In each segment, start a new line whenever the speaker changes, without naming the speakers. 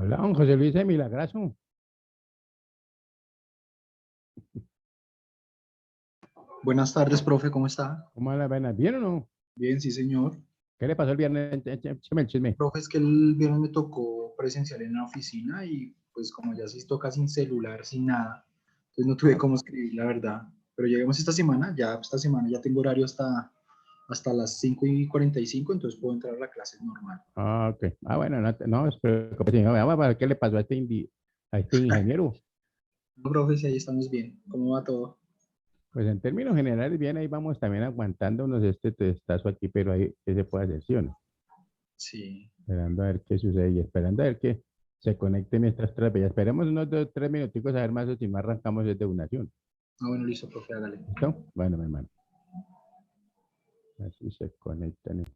Hola, don José Luis de Milagroso.
Buenas tardes, profe, ¿cómo está?
¿Cómo la ven? ¿Bien o no?
Bien, sí, señor.
¿Qué le pasó el viernes? Écheme el chisme.
Profe, es que el viernes me tocó presencial en la oficina y pues como ya se toca sin celular, sin nada, entonces no tuve cómo escribir, la verdad. Pero llegamos esta semana ya tengo horario hasta las 5:45, entonces puedo entrar a la clase normal.
Ah, ok. Ah, bueno, no, espero que vamos a ver qué le pasó a a este ingeniero.
No, profe, sí, ahí estamos bien. ¿Cómo va todo?
Pues en términos generales, bien, ahí vamos también aguantándonos este testazo aquí, pero ahí, ¿qué se puede hacer, sí o no?
Sí.
Esperando a ver qué sucede y esperando a ver que se conecte mientras ya esperemos unos 2, 3 minuticos a ver más o si no arrancamos desde una acción.
Ah, bueno, listo, profe, hágale.
¿Listo? Bueno, mi hermano. Así se conectan.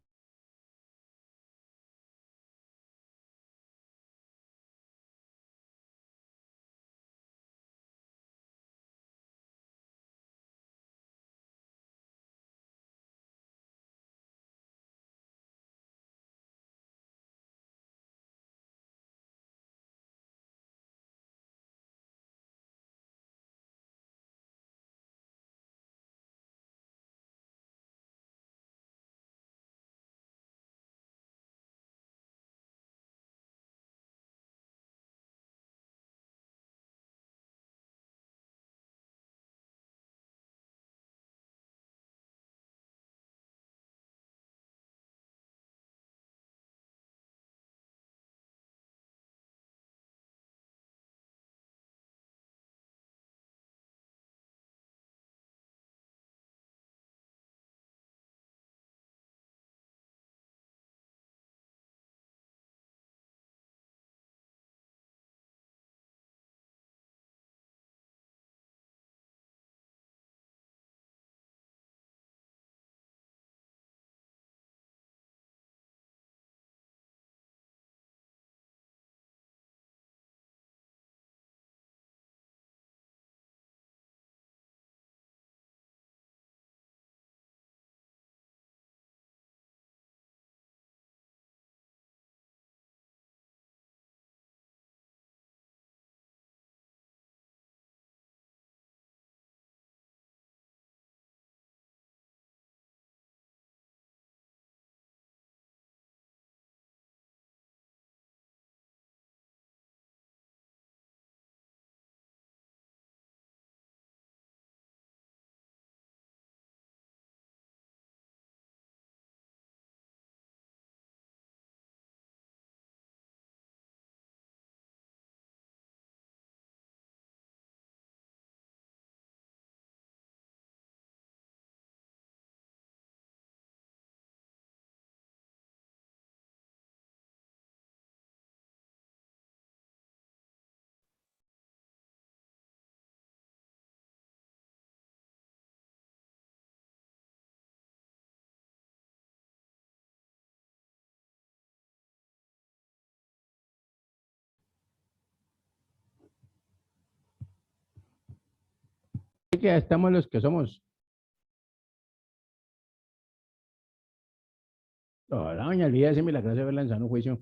Así que ya estamos los que somos. Hola, doña Lía, se me la gracia de haber lanzado un juicio.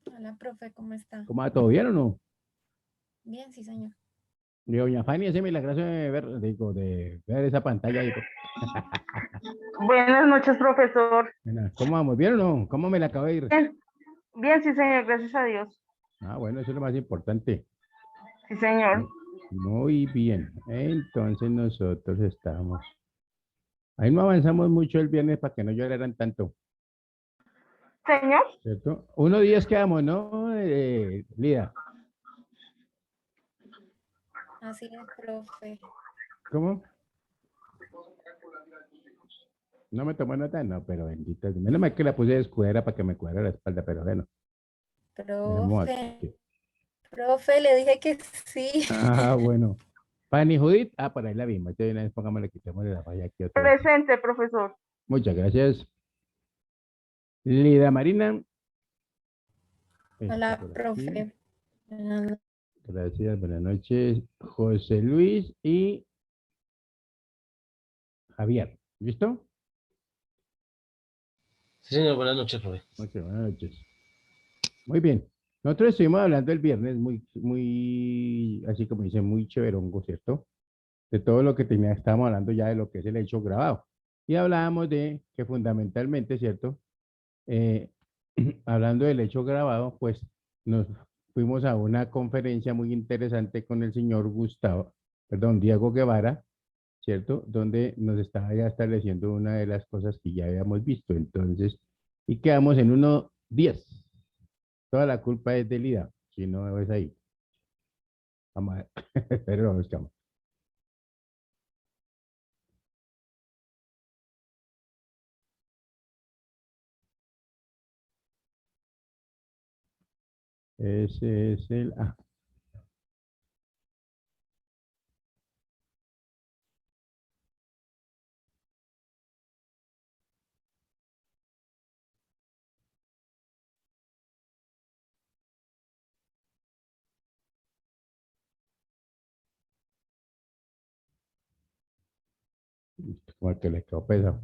Hola, profe, ¿cómo está?
¿Cómo va todo bien o no?
Bien, sí, señor.
Y doña Fanny, ese milagroso de ver, digo, de ver esa pantalla, digo.
Buenas noches, profesor.
Bueno, ¿cómo vamos? ¿Bien o no? ¿Cómo me la acabo de ir?
Bien, bien, sí, señor, gracias a Dios.
Ah, bueno, eso es lo más importante.
Sí, señor.
Muy bien. Entonces nosotros estamos. Ahí no avanzamos mucho el viernes para que no lloraran tanto,
Señor,
¿cierto? 1 día quedamos, ¿no? Lida,
Así es, profe.
¿cómo? ¿No me tomó nota? No, pero bendita. Menos mal que la puse de escudera para que me cuadre la espalda, pero bueno. Dejemos
Profe,
aquí.
profe, le dije que sí.
Ah, bueno. Fanny Judith, por ahí la vimos. Entonces, una vez pongámosle, quitémosle la falla aquí otra vez.
presente, profesor.
Muchas gracias. Lida Marina, está
Hola,
por aquí.
profe. Buenas
Gracias, buenas noches. José Luis y Javier. ¿Listo?
Sí, señor, buenas noches, profe.
Muchas buenas noches. Muy bien. Nosotros estuvimos hablando el viernes así como dice, muy chéverongo, ¿cierto? De todo lo que tenía, estábamos hablando ya de lo que es el hecho grabado. Y hablábamos de que fundamentalmente, ¿cierto? Eh, hablando del hecho grabado, pues nos fuimos a una conferencia muy interesante con el señor Diego Guevara, ¿cierto? Donde nos estaba ya estableciendo una de las cosas que ya habíamos visto. Entonces, y quedamos en 1:10. Toda la culpa es del IDA, si no es ahí. Vamos a ver, pero lo buscamos. Ese es el... Ah, como el que le quedó pesado.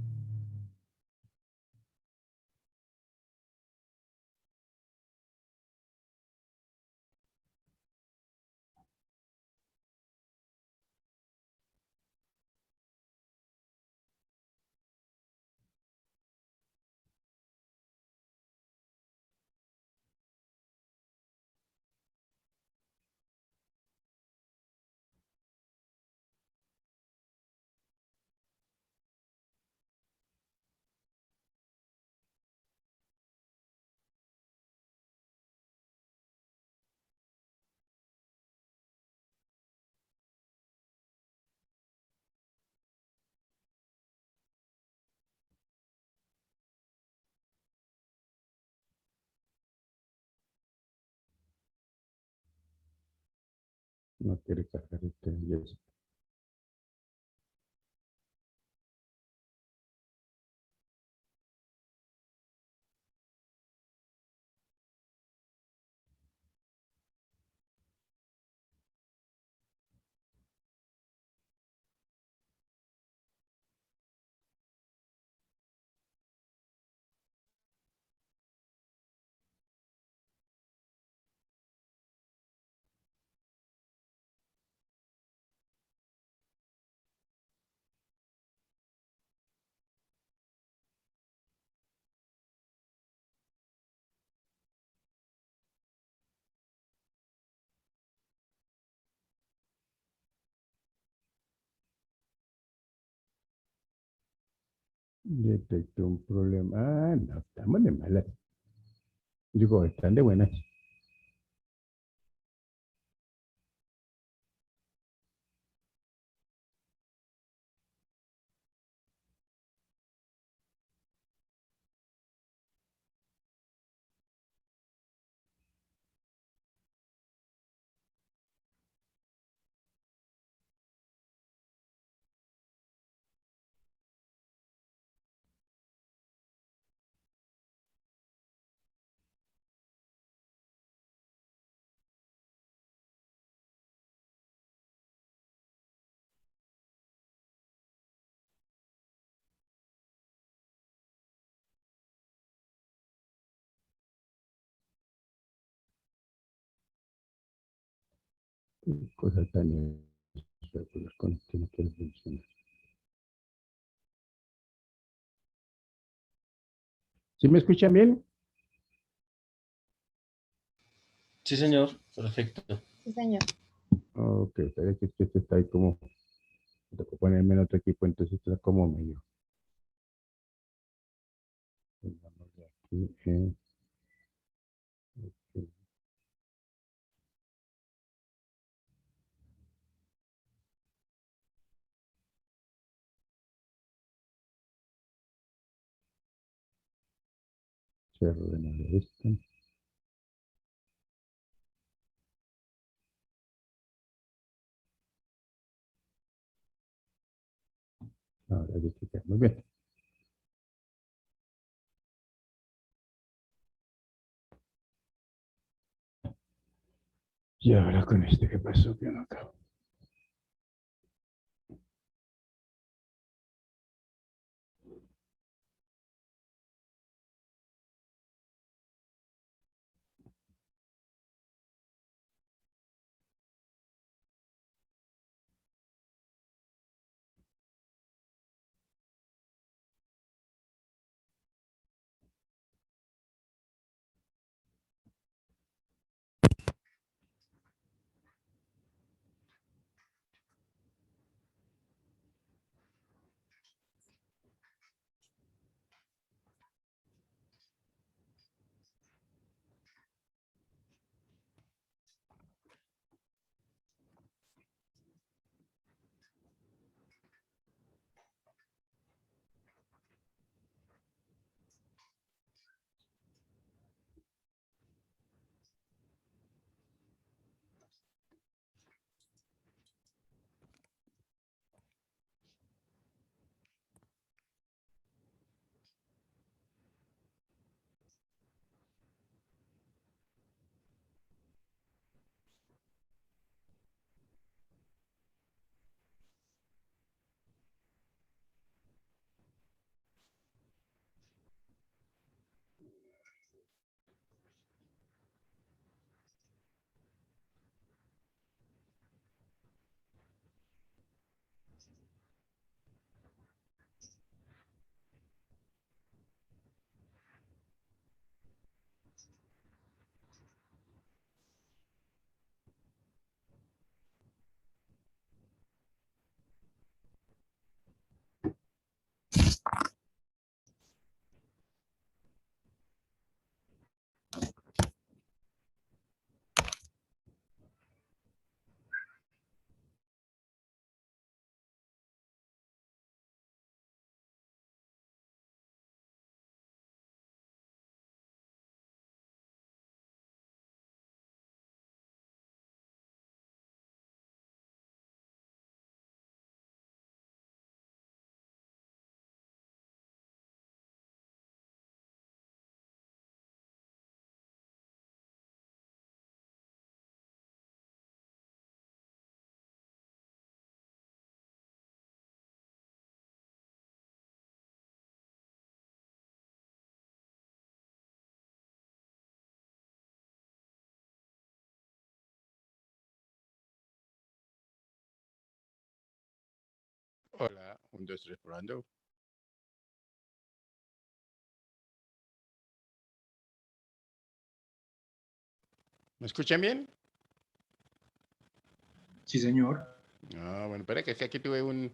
No quiere cargar este. Yes. Detectó un problema. Ah, no, estamos de malas. Digo, están de buenas. Qué cosa tan con que no quiere funcionar. ¿Sí me escuchan bien?
Sí, señor. Perfecto.
Sí, señor.
Ok, pero que este está ahí como, tengo que ponerme en otro equipo, entonces está como medio. Pongamos aquí, ok, se ordena esto. Ahora sí que queda muy bien. Y ahora con este, ¿qué pasó? Que no acabo. Hola, 1, 2, 3, probando. ¿Me escuchan bien?
Sí, señor.
No, bueno, espera que es que aquí tuve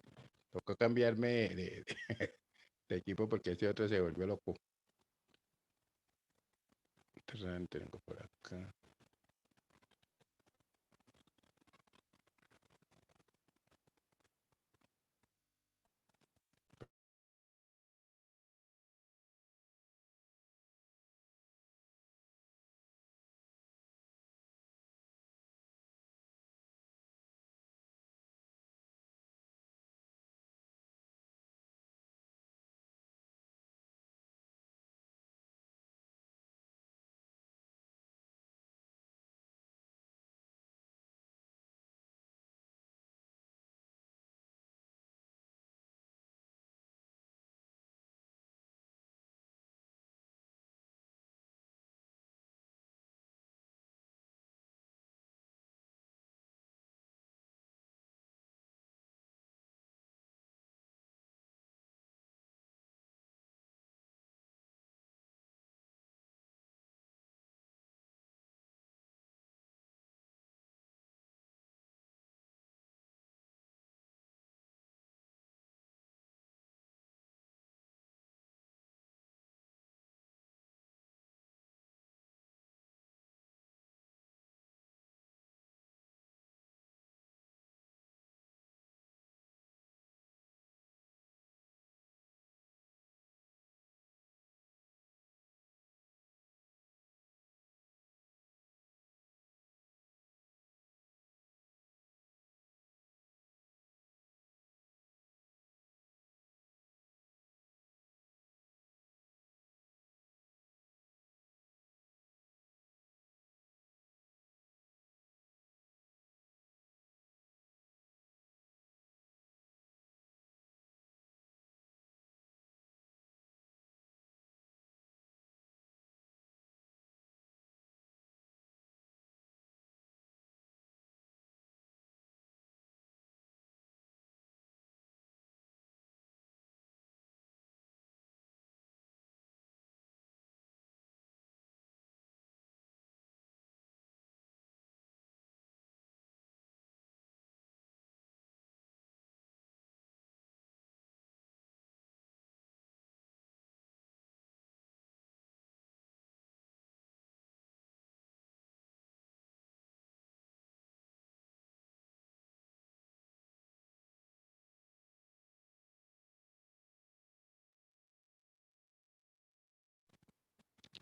tocó cambiarme de equipo porque este otro se volvió loco. Tengo por acá.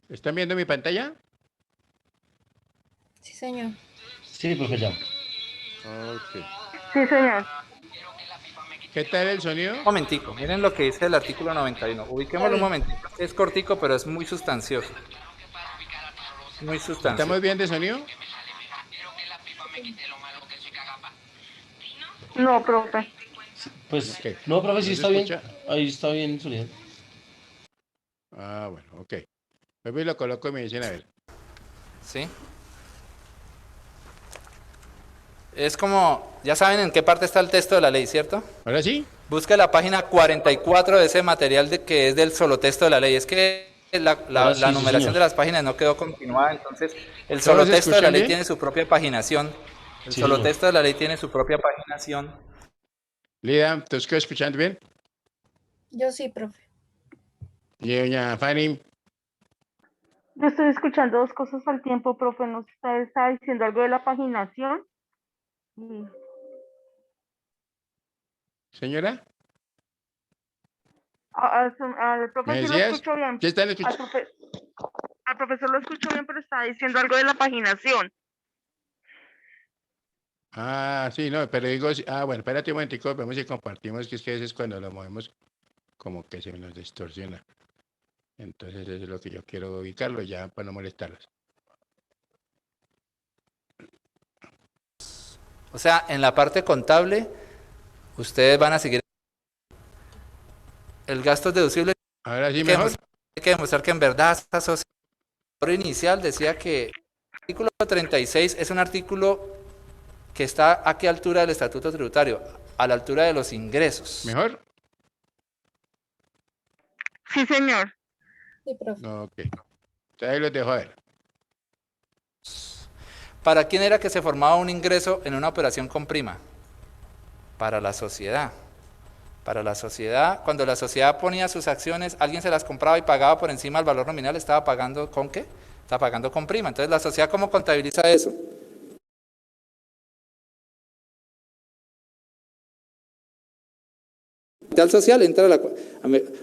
¿Están viendo mi pantalla?
Sí, señor.
Sí, profe, ya.
Ok.
Sí, señor.
¿Qué tal el sonido?
Un momentico, miren lo que dice el artículo 91. Ubiquémoslo un momentico. Es cortico, pero es muy sustancioso. Muy sustancioso.
¿Estamos bien de sonido?
No, profe.
Pues,
Ok.
no, profe,
¿No
sí
se
está bien.
escucha?
Ahí está bien el sonido.
Ah, bueno, ok. Luego lo coloco y me dicen a ver.
¿Sí? Es como, ya saben en qué parte está el texto de la ley, ¿cierto?
¿Ahora sí?
Busca la página 44 de ese material que es del solo texto de la ley. Es que
Ahora sí,
la
sí,
numeración
señor.
de las páginas no quedó continuada, entonces el
¿Todos
solo texto de la
escuchan
ley
bien?
tiene su propia paginación. El
Sí,
solo
señor.
texto de la ley tiene su propia paginación.
Lida, ¿te estoy escuchando bien?
Yo sí, profe.
Y doña Fanny,
Yo estoy escuchando dos cosas al tiempo, profe. ¿No está diciendo algo de la paginación? Y
señora,
al
¿me
profe sí lo
decías?
escucho bien.
¿Qué están
Al,
escuchando?
al profesor lo escucho bien, pero está diciendo algo de la paginación.
Ah, sí, no, pero digo, bueno, espérate un momentico, vemos si compartimos, que es que a veces cuando lo movemos como que se nos distorsiona. Entonces eso es lo que yo quiero ubicarlo ya para no molestarlos.
O sea, en la parte contable, ustedes van a seguir el gasto deducible.
¿Ahora sí
Hay que
mejor?
demostrar, hay que demostrar que en verdad esta sociedad inicial decía que el artículo 36 es un artículo que está a qué altura del estatuto tributario. a la altura de los ingresos.
¿Mejor?
Sí, señor.
Sí, profe.
Ok. Entonces ahí los dejo a ver.
¿Para quién era que se formaba un ingreso en una operación con prima? Para la sociedad. Para la sociedad, cuando la sociedad ponía sus acciones, alguien se las compraba y pagaba por encima del valor nominal, ¿estaba pagando con qué? Estaba pagando con prima. Entonces, ¿la sociedad cómo contabiliza eso? Capital social entra a la...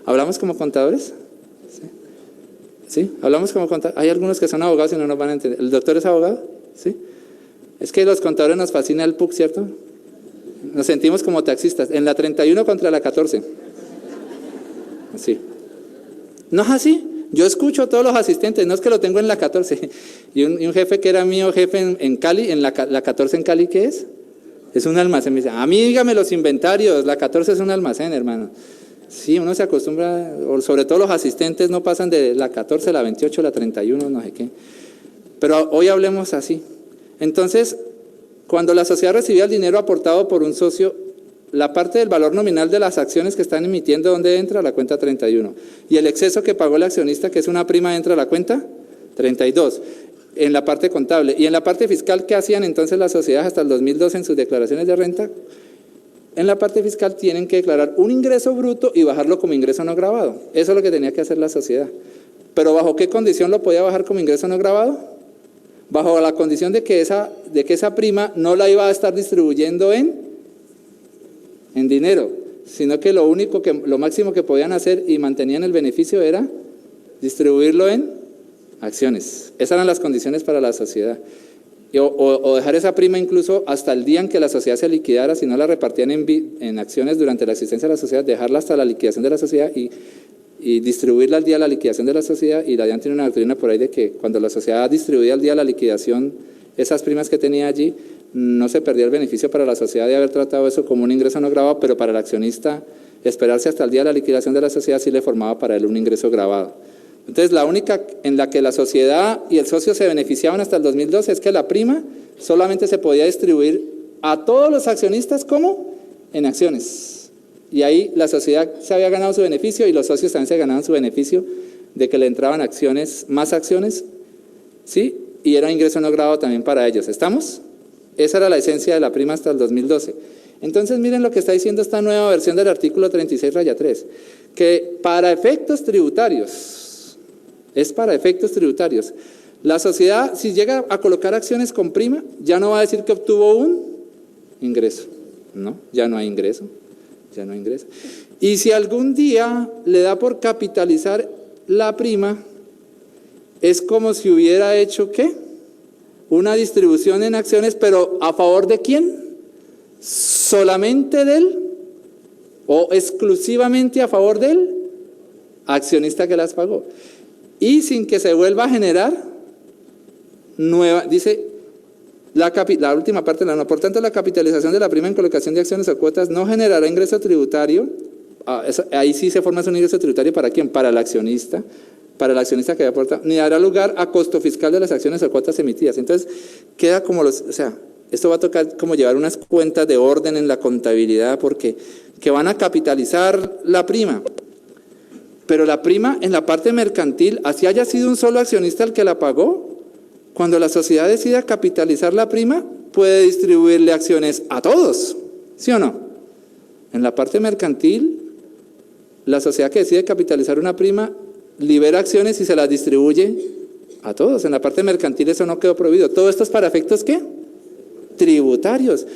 ¿Hablamos como contadores? ¿Sí? ¿Hablamos como contadores? Hay algunos que son abogados y no nos van a entender. ¿El doctor es abogado? ¿Sí? Es que los contadores nos fascina el PUC, ¿cierto? Nos sentimos como taxistas. En la 31 contra la 14. Así. ¿No es así? Yo escucho a todos los asistentes, no es que lo tengo en la 14. Y un jefe que era mío, jefe en Cali, en la 14 en Cali, ¿qué es? Es un almacén. Me dice, a mí dígame los inventarios, la 14 es un almacén, hermano. Sí, uno se acostumbra, sobre todo los asistentes no pasan de la 14, la 28, la 31, no sé qué. Pero hoy hablemos así. Entonces, cuando la sociedad recibía el dinero aportado por un socio, la parte del valor nominal de las acciones que están emitiendo, ¿dónde entra? La cuenta 31. Y el exceso que pagó el accionista, que es una prima, entra a la cuenta 32, en la parte contable. Y en la parte fiscal, ¿qué hacían entonces las sociedades hasta el 2012 en sus declaraciones de renta? En la parte fiscal tienen que declarar un ingreso bruto y bajarlo como ingreso no grabado. Eso es lo que tenía que hacer la sociedad. ¿Pero bajo qué condición lo podía bajar como ingreso no grabado? Bajo la condición de que esa prima no la iba a estar distribuyendo en dinero, sino que lo máximo que podían hacer y mantenían el beneficio era distribuirlo en acciones. Esas eran las condiciones para la sociedad. O dejar esa prima incluso hasta el día en que la sociedad se liquidara, si no la repartían en acciones durante la existencia de la sociedad, dejarla hasta la liquidación de la sociedad y distribuirla al día de la liquidación de la sociedad. Y la DIAN tiene una doctrina por ahí de que cuando la sociedad distribuía al día de la liquidación esas primas que tenía allí, no se perdía el beneficio para la sociedad de haber tratado eso como un ingreso no grabado, pero para el accionista esperarse hasta el día de la liquidación de la sociedad sí le formaba para él un ingreso grabado. Entonces, la única en la que la sociedad y el socio se beneficiaban hasta el 2012 es que la prima solamente se podía distribuir a todos los accionistas como en acciones. Y ahí la sociedad se había ganado su beneficio y los socios también se ganaban su beneficio de que le entraban acciones, más acciones, ¿sí? Y era un ingreso no grabado también para ellos. ¿Estamos? Esa era la esencia de la prima hasta el 2012. Entonces, miren lo que está diciendo esta nueva versión del artículo 36-3, que para efectos tributarios, es para efectos tributarios. La sociedad, si llega a colocar acciones con prima, ya no va a decir que obtuvo un ingreso. No, ya no hay ingreso. Ya no hay ingreso. Y si algún día le da por capitalizar la prima, es como si hubiera hecho, ¿qué? Una distribución en acciones, pero ¿a favor de quién? ¿Solamente del o exclusivamente a favor del accionista que las pagó? Y sin que se vuelva a generar nueva, dice la última parte de la norma. Por tanto, la capitalización de la prima en colocación de acciones o cuotas no generará ingreso tributario. Ahí sí se forma un ingreso tributario ¿para quién? Para el accionista que aporta, ni dará lugar a costo fiscal de las acciones o cuotas emitidas. Entonces, queda como esto va a tocar como llevar unas cuentas de orden en la contabilidad, porque que van a capitalizar la prima. Pero la prima en la parte mercantil, así haya sido un solo accionista el que la pagó, cuando la sociedad decida capitalizar la prima, puede distribuirle acciones a todos, ¿sí o no? En la parte mercantil, la sociedad que decide capitalizar una prima, libera acciones y se las distribuye a todos. En la parte mercantil eso no quedó prohibido. Todo esto es para efectos, ¿qué? Tributarios.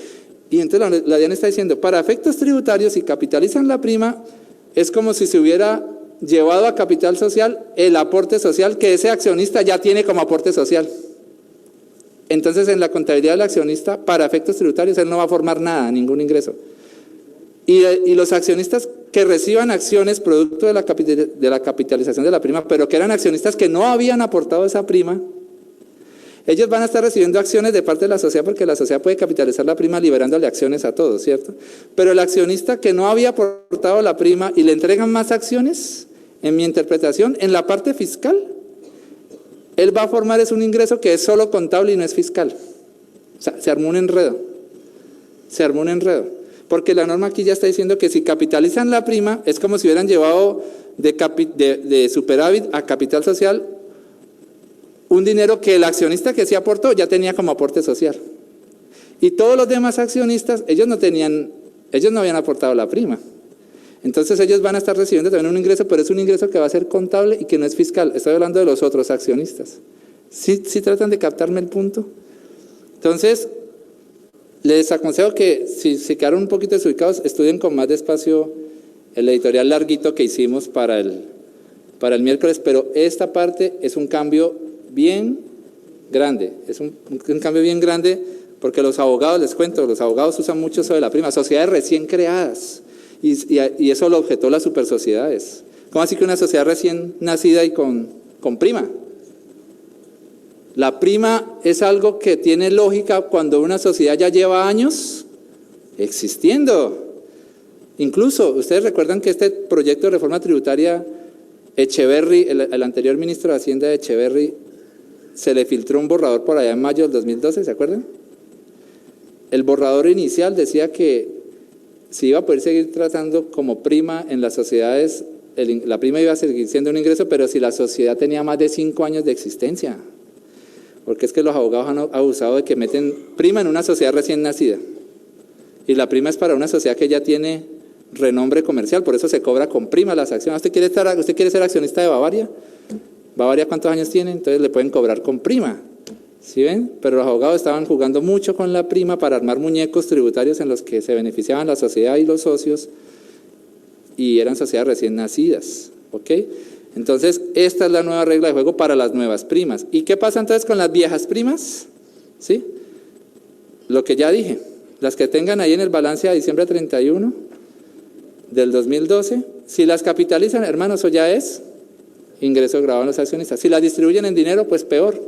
Y entonces la DIAN está diciendo, para efectos tributarios, si capitalizan la prima, es como si se hubiera llevado a capital social el aporte social que ese accionista ya tiene como aporte social. Entonces, en la contabilidad del accionista, para efectos tributarios, él no va a formar nada, ningún ingreso. Y los accionistas que reciban acciones producto de la capitalización de la prima, pero que eran accionistas que no habían aportado esa prima, ellos van a estar recibiendo acciones de parte de la sociedad, porque la sociedad puede capitalizar la prima liberándole acciones a todos, ¿cierto? Pero el accionista que no había aportado la prima y le entregan más acciones, en mi interpretación, en la parte fiscal, él va a formar un ingreso que es solo contable y no es fiscal. O sea, se armó un enredo. porque la norma aquí ya está diciendo que si capitalizan la prima, es como si hubieran llevado de superávit a capital social un dinero que el accionista que sí aportó ya tenía como aporte social. Y todos los demás accionistas, ellos no habían aportado la prima. Entonces ellos van a estar recibiendo también un ingreso, pero es un ingreso que va a ser contable y que no es fiscal. Estoy hablando de los otros accionistas. ¿Sí tratan de captarme el punto? Entonces, les aconsejo que si quedaron un poquito desubicados, estudien con más despacio el editorial larguito que hicimos para el miércoles, pero esta parte es un cambio bien grande. Es un cambio bien grande porque los abogados, les cuento, los abogados usan mucho eso de la prima, sociedades recién creadas, y eso lo objetó las supersociedades. ¿Cómo así que una sociedad recién nacida y con prima? La prima es algo que tiene lógica cuando una sociedad ya lleva años existiendo. Incluso, ustedes recuerdan que este proyecto de reforma tributaria, Echeverry, el anterior ministro de Hacienda de Echeverry, se le filtró un borrador por allá en mayo del 2012, ¿se acuerdan? El borrador inicial decía que se iba a poder seguir tratando como prima en las sociedades, la prima iba a seguir siendo un ingreso, pero si la sociedad tenía más de 5 años de existencia. Porque es que los abogados han abusado de que meten prima en una sociedad recién nacida. Y la prima es para una sociedad que ya tiene renombre comercial, por eso se cobra con prima las acciones. ¿Usted quiere ser accionista de Bavaria? ¿Bavaria cuántos años tiene? Entonces le pueden cobrar con prima. ¿Sí ven? Pero los abogados estaban jugando mucho con la prima para armar muñecos tributarios en los que se beneficiaban la sociedad y los socios, y eran sociedades recién nacidas. ¿Ok? Entonces, esta es la nueva regla de juego para las nuevas primas. ¿Y qué pasa entonces con las viejas primas? ¿Sí? Lo que ya dije, las que tengan ahí en el balance a diciembre 31 del 2012, si las capitalizan, hermanos, eso ya es ingreso grabado en los accionistas. Si las distribuyen en dinero, pues peor,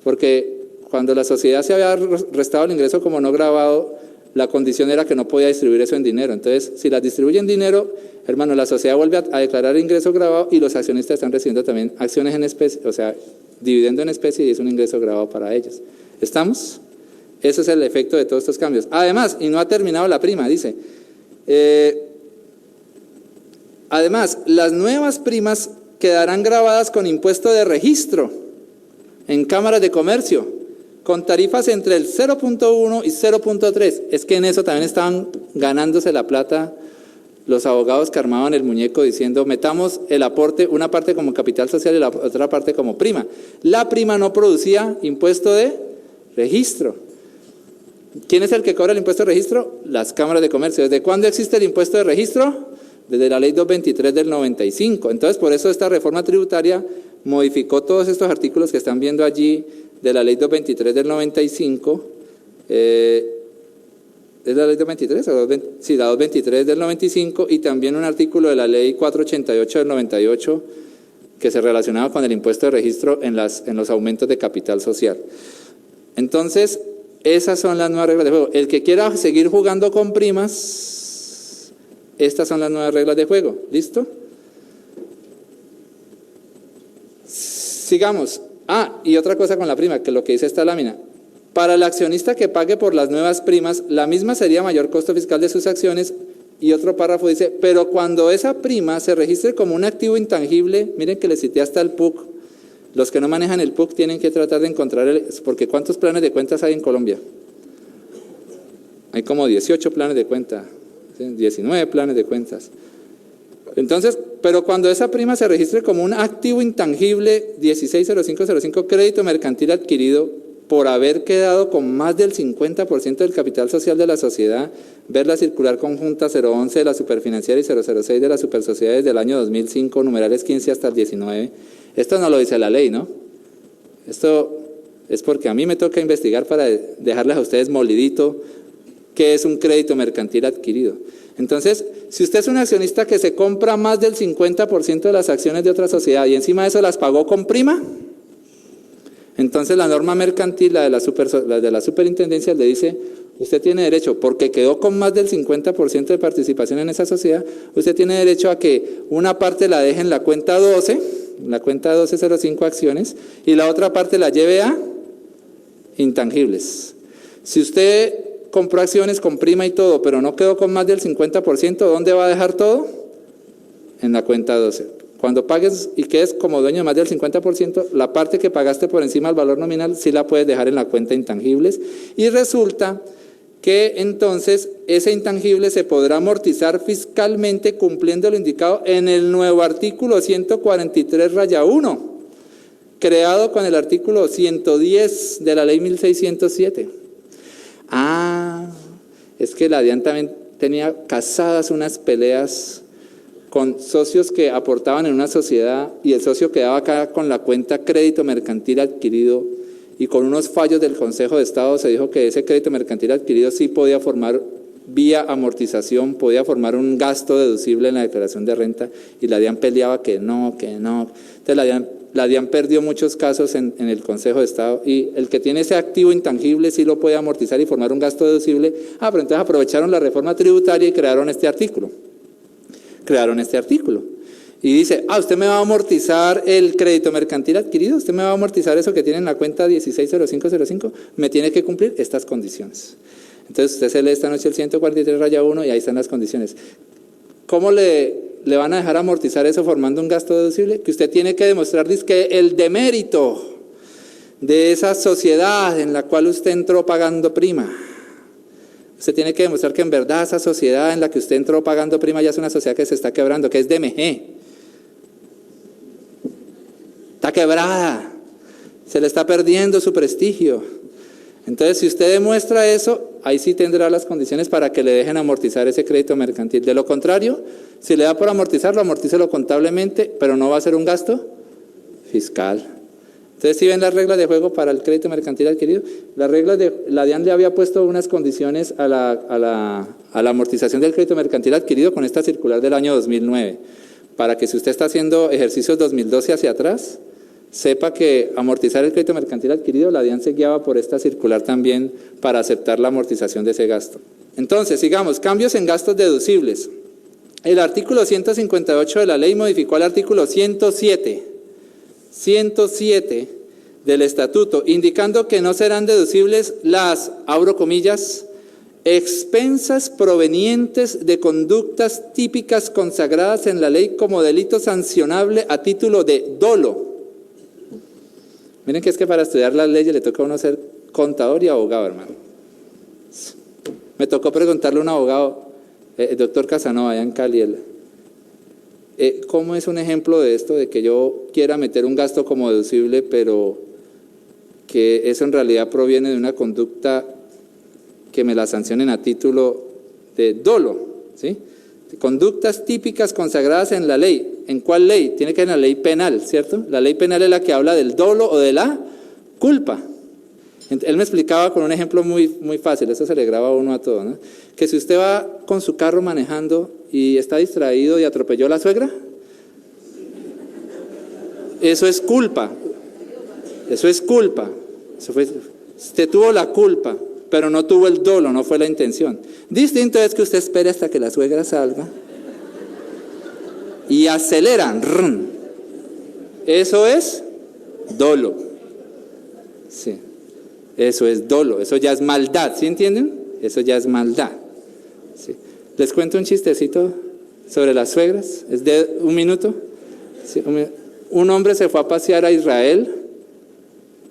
porque cuando la sociedad se había restado el ingreso como no grabado, la condición era que no podía distribuir eso en dinero. Entonces, si las distribuyen en dinero, hermano, la sociedad vuelve a declarar ingreso grabado y los accionistas están recibiendo también acciones en especie, o sea, dividendo en especie, y es un ingreso grabado para ellos. ¿Estamos? Ese es el efecto de todos estos cambios. Además, y no ha terminado la prima, dice, además, las nuevas primas quedarán grabadas con impuesto de registro en cámaras de comercio, con tarifas entre el 0.1 y 0.3. Es que en eso también estaban ganándose la plata los abogados que armaban el muñeco diciendo, metamos el aporte, una parte como capital social y la otra parte como prima. La prima no producía impuesto de registro. ¿Quién es el que cobra el impuesto de registro? Las cámaras de comercio. ¿Desde cuándo existe el impuesto de registro? Desde la ley 223 del 95. Entonces, por eso esta reforma tributaria modificó todos estos artículos que están viendo allí de la ley 223 del 95. ¿Es la ley 223? Sí, la 223 del 95, y también un artículo de la ley 488 del 98 que se relacionaba con el impuesto de registro en los aumentos de capital social. Entonces, esas son las nuevas reglas de juego. El que quiera seguir jugando con primas, estas son las nuevas reglas de juego. ¿Listo? Sigamos. Y otra cosa con la prima, que lo que dice esta lámina. Para el accionista que pague por las nuevas primas, la misma sería mayor costo fiscal de sus acciones. Y otro párrafo dice, pero cuando esa prima se registre como un activo intangible, miren que le cité hasta el PUC. Los que no manejan el PUC tienen que tratar de encontrar porque ¿cuántos planes de cuentas hay en Colombia? Hay como 18 planes de cuenta, 19 planes de cuentas. Entonces, pero cuando esa prima se registre como un activo intangible 160505, crédito mercantil adquirido por haber quedado con más del 50% del capital social de la sociedad, ver la circular conjunta 011 de la superfinanciera y 006 de las supersociedades del año 2005, numerales 15 hasta el 19. Esto no lo dice la ley, ¿no? Esto es porque a mí me toca investigar para dejarles a ustedes molidito qué es un crédito mercantil adquirido. Entonces, si usted es un accionista que se compra más del 50% de las acciones de otra sociedad y encima de eso las pagó con prima, entonces la norma mercantil, la de la superintendencia, le dice, usted tiene derecho, porque quedó con más del 50% de participación en esa sociedad, usted tiene derecho a que una parte la deje en la cuenta 12, la cuenta 1205 acciones, y la otra parte la lleve a intangibles. Si usted compró acciones con prima y todo, pero no quedó con más del 50%, ¿dónde va a dejar todo? En la cuenta 12. Cuando pagues y quedes como dueño de más del 50%, la parte que pagaste por encima del valor nominal sí la puedes dejar en la cuenta intangibles. Y resulta que entonces ese intangible se podrá amortizar fiscalmente cumpliendo lo indicado en el nuevo artículo 143-1, creado con el artículo 110 de la ley 1607. Es que la DIAN también tenía casadas unas peleas con socios que aportaban en una sociedad y el socio quedaba acá con la cuenta crédito mercantil adquirido, y con unos fallos del Consejo de Estado se dijo que ese crédito mercantil adquirido sí podía formar, vía amortización, podía formar un gasto deducible en la declaración de renta, y la DIAN peleaba que no. Entonces la DIAN perdió muchos casos en el Consejo de Estado, y el que tiene ese activo intangible sí lo puede amortizar y formar un gasto deducible. Pero entonces aprovecharon la reforma tributaria y crearon este artículo. Y dice, usted me va a amortizar el crédito mercantil adquirido, usted me va a amortizar eso que tiene en la cuenta 160505, me tiene que cumplir estas condiciones. Entonces usted se lee esta noche el 143-1 y ahí están las condiciones. ¿Cómo le van a dejar amortizar eso formando un gasto deducible? Que usted tiene que demostrar que el demérito de esa sociedad en la cual usted entró pagando prima. Usted tiene que demostrar que en verdad esa sociedad en la que usted entró pagando prima ya es una sociedad que se está quebrando, que es DMG. Está quebrada, se le está perdiendo su prestigio. Entonces, si usted demuestra eso, ahí sí tendrá las condiciones para que le dejen amortizar ese crédito mercantil. De lo contrario, si le da por amortizarlo, amortícelo contablemente, pero no va a ser un gasto fiscal. Entonces, si ven las reglas de juego para el crédito mercantil adquirido, la DIAN le había puesto unas condiciones a la amortización del crédito mercantil adquirido con esta circular del año 2009, para que si usted está haciendo ejercicios 2012 hacia atrás, sepa que amortizar el crédito mercantil adquirido, la DIAN se guiaba por esta circular también para aceptar la amortización de ese gasto. Entonces, sigamos, cambios en gastos deducibles. El artículo 158 de la ley modificó al artículo 107 del estatuto, indicando que no serán deducibles las, abro comillas, expensas provenientes de conductas típicas consagradas en la ley como delito sancionable a título de dolo. Miren que es que para estudiar las leyes le toca a uno ser contador y abogado, hermano. Me tocó preguntarle a un abogado, el doctor Casanova, allá en Cali, ¿cómo es un ejemplo de esto, de que yo quiera meter un gasto como deducible, pero que eso en realidad proviene de una conducta que me la sancionen a título de dolo? ¿Sí? Conductas típicas consagradas en la ley. ¿En cuál ley? Tiene que ser en la ley penal, ¿cierto? La ley penal es la que habla del dolo o de la culpa. Él me explicaba con un ejemplo muy fácil, eso se le graba a uno a todo, ¿no? Que si usted va con su carro manejando y está distraído y atropelló a la suegra, eso es culpa. Usted tuvo la culpa, pero no tuvo el dolo, no fue la intención. Distinto es que usted espere hasta que la suegra salga y acelera. Eso es dolo. Sí. Eso es dolo, eso ya es maldad, ¿sí entienden? Eso ya es maldad. Sí. Les cuento un chistecito sobre las suegras, es de un minuto. Sí, un hombre se fue a pasear a Israel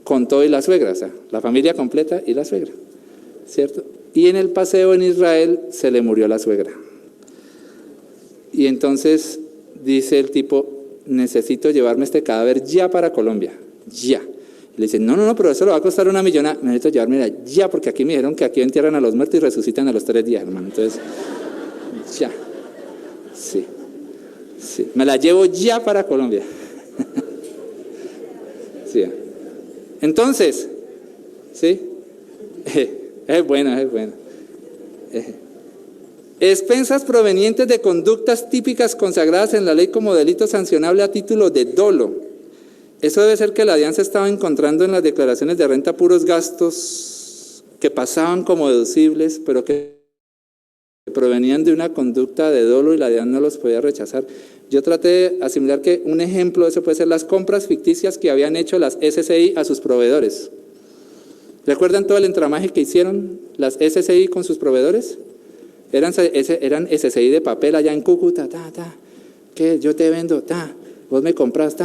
con todo y la suegra, o sea, la familia completa y la suegra, ¿cierto? Y en el paseo en Israel se le murió la suegra. Y entonces dice el tipo, necesito llevarme este cadáver ya para Colombia, ya. Le dicen, no, pero eso le va a costar una millonada. Necesito llevarme ya, porque aquí me dijeron que aquí entierran a los muertos y resucitan a los 3 días, hermano. Entonces, ya. Sí. Me la llevo ya para Colombia. Sí. Entonces, ¿sí? Es bueno. Expensas provenientes de conductas típicas consagradas en la ley como delito sancionable a título de dolo. Eso debe ser que la DIAN se estaba encontrando en las declaraciones de renta puros gastos que pasaban como deducibles, pero que provenían de una conducta de dolo y la DIAN no los podía rechazar. Yo traté de asimilar que un ejemplo de eso puede ser las compras ficticias que habían hecho las SCI a sus proveedores. ¿Recuerdan todo el entramaje que hicieron las SCI con sus proveedores? Eran SCI de papel allá en Cúcuta, que yo te vendo, vos me compras,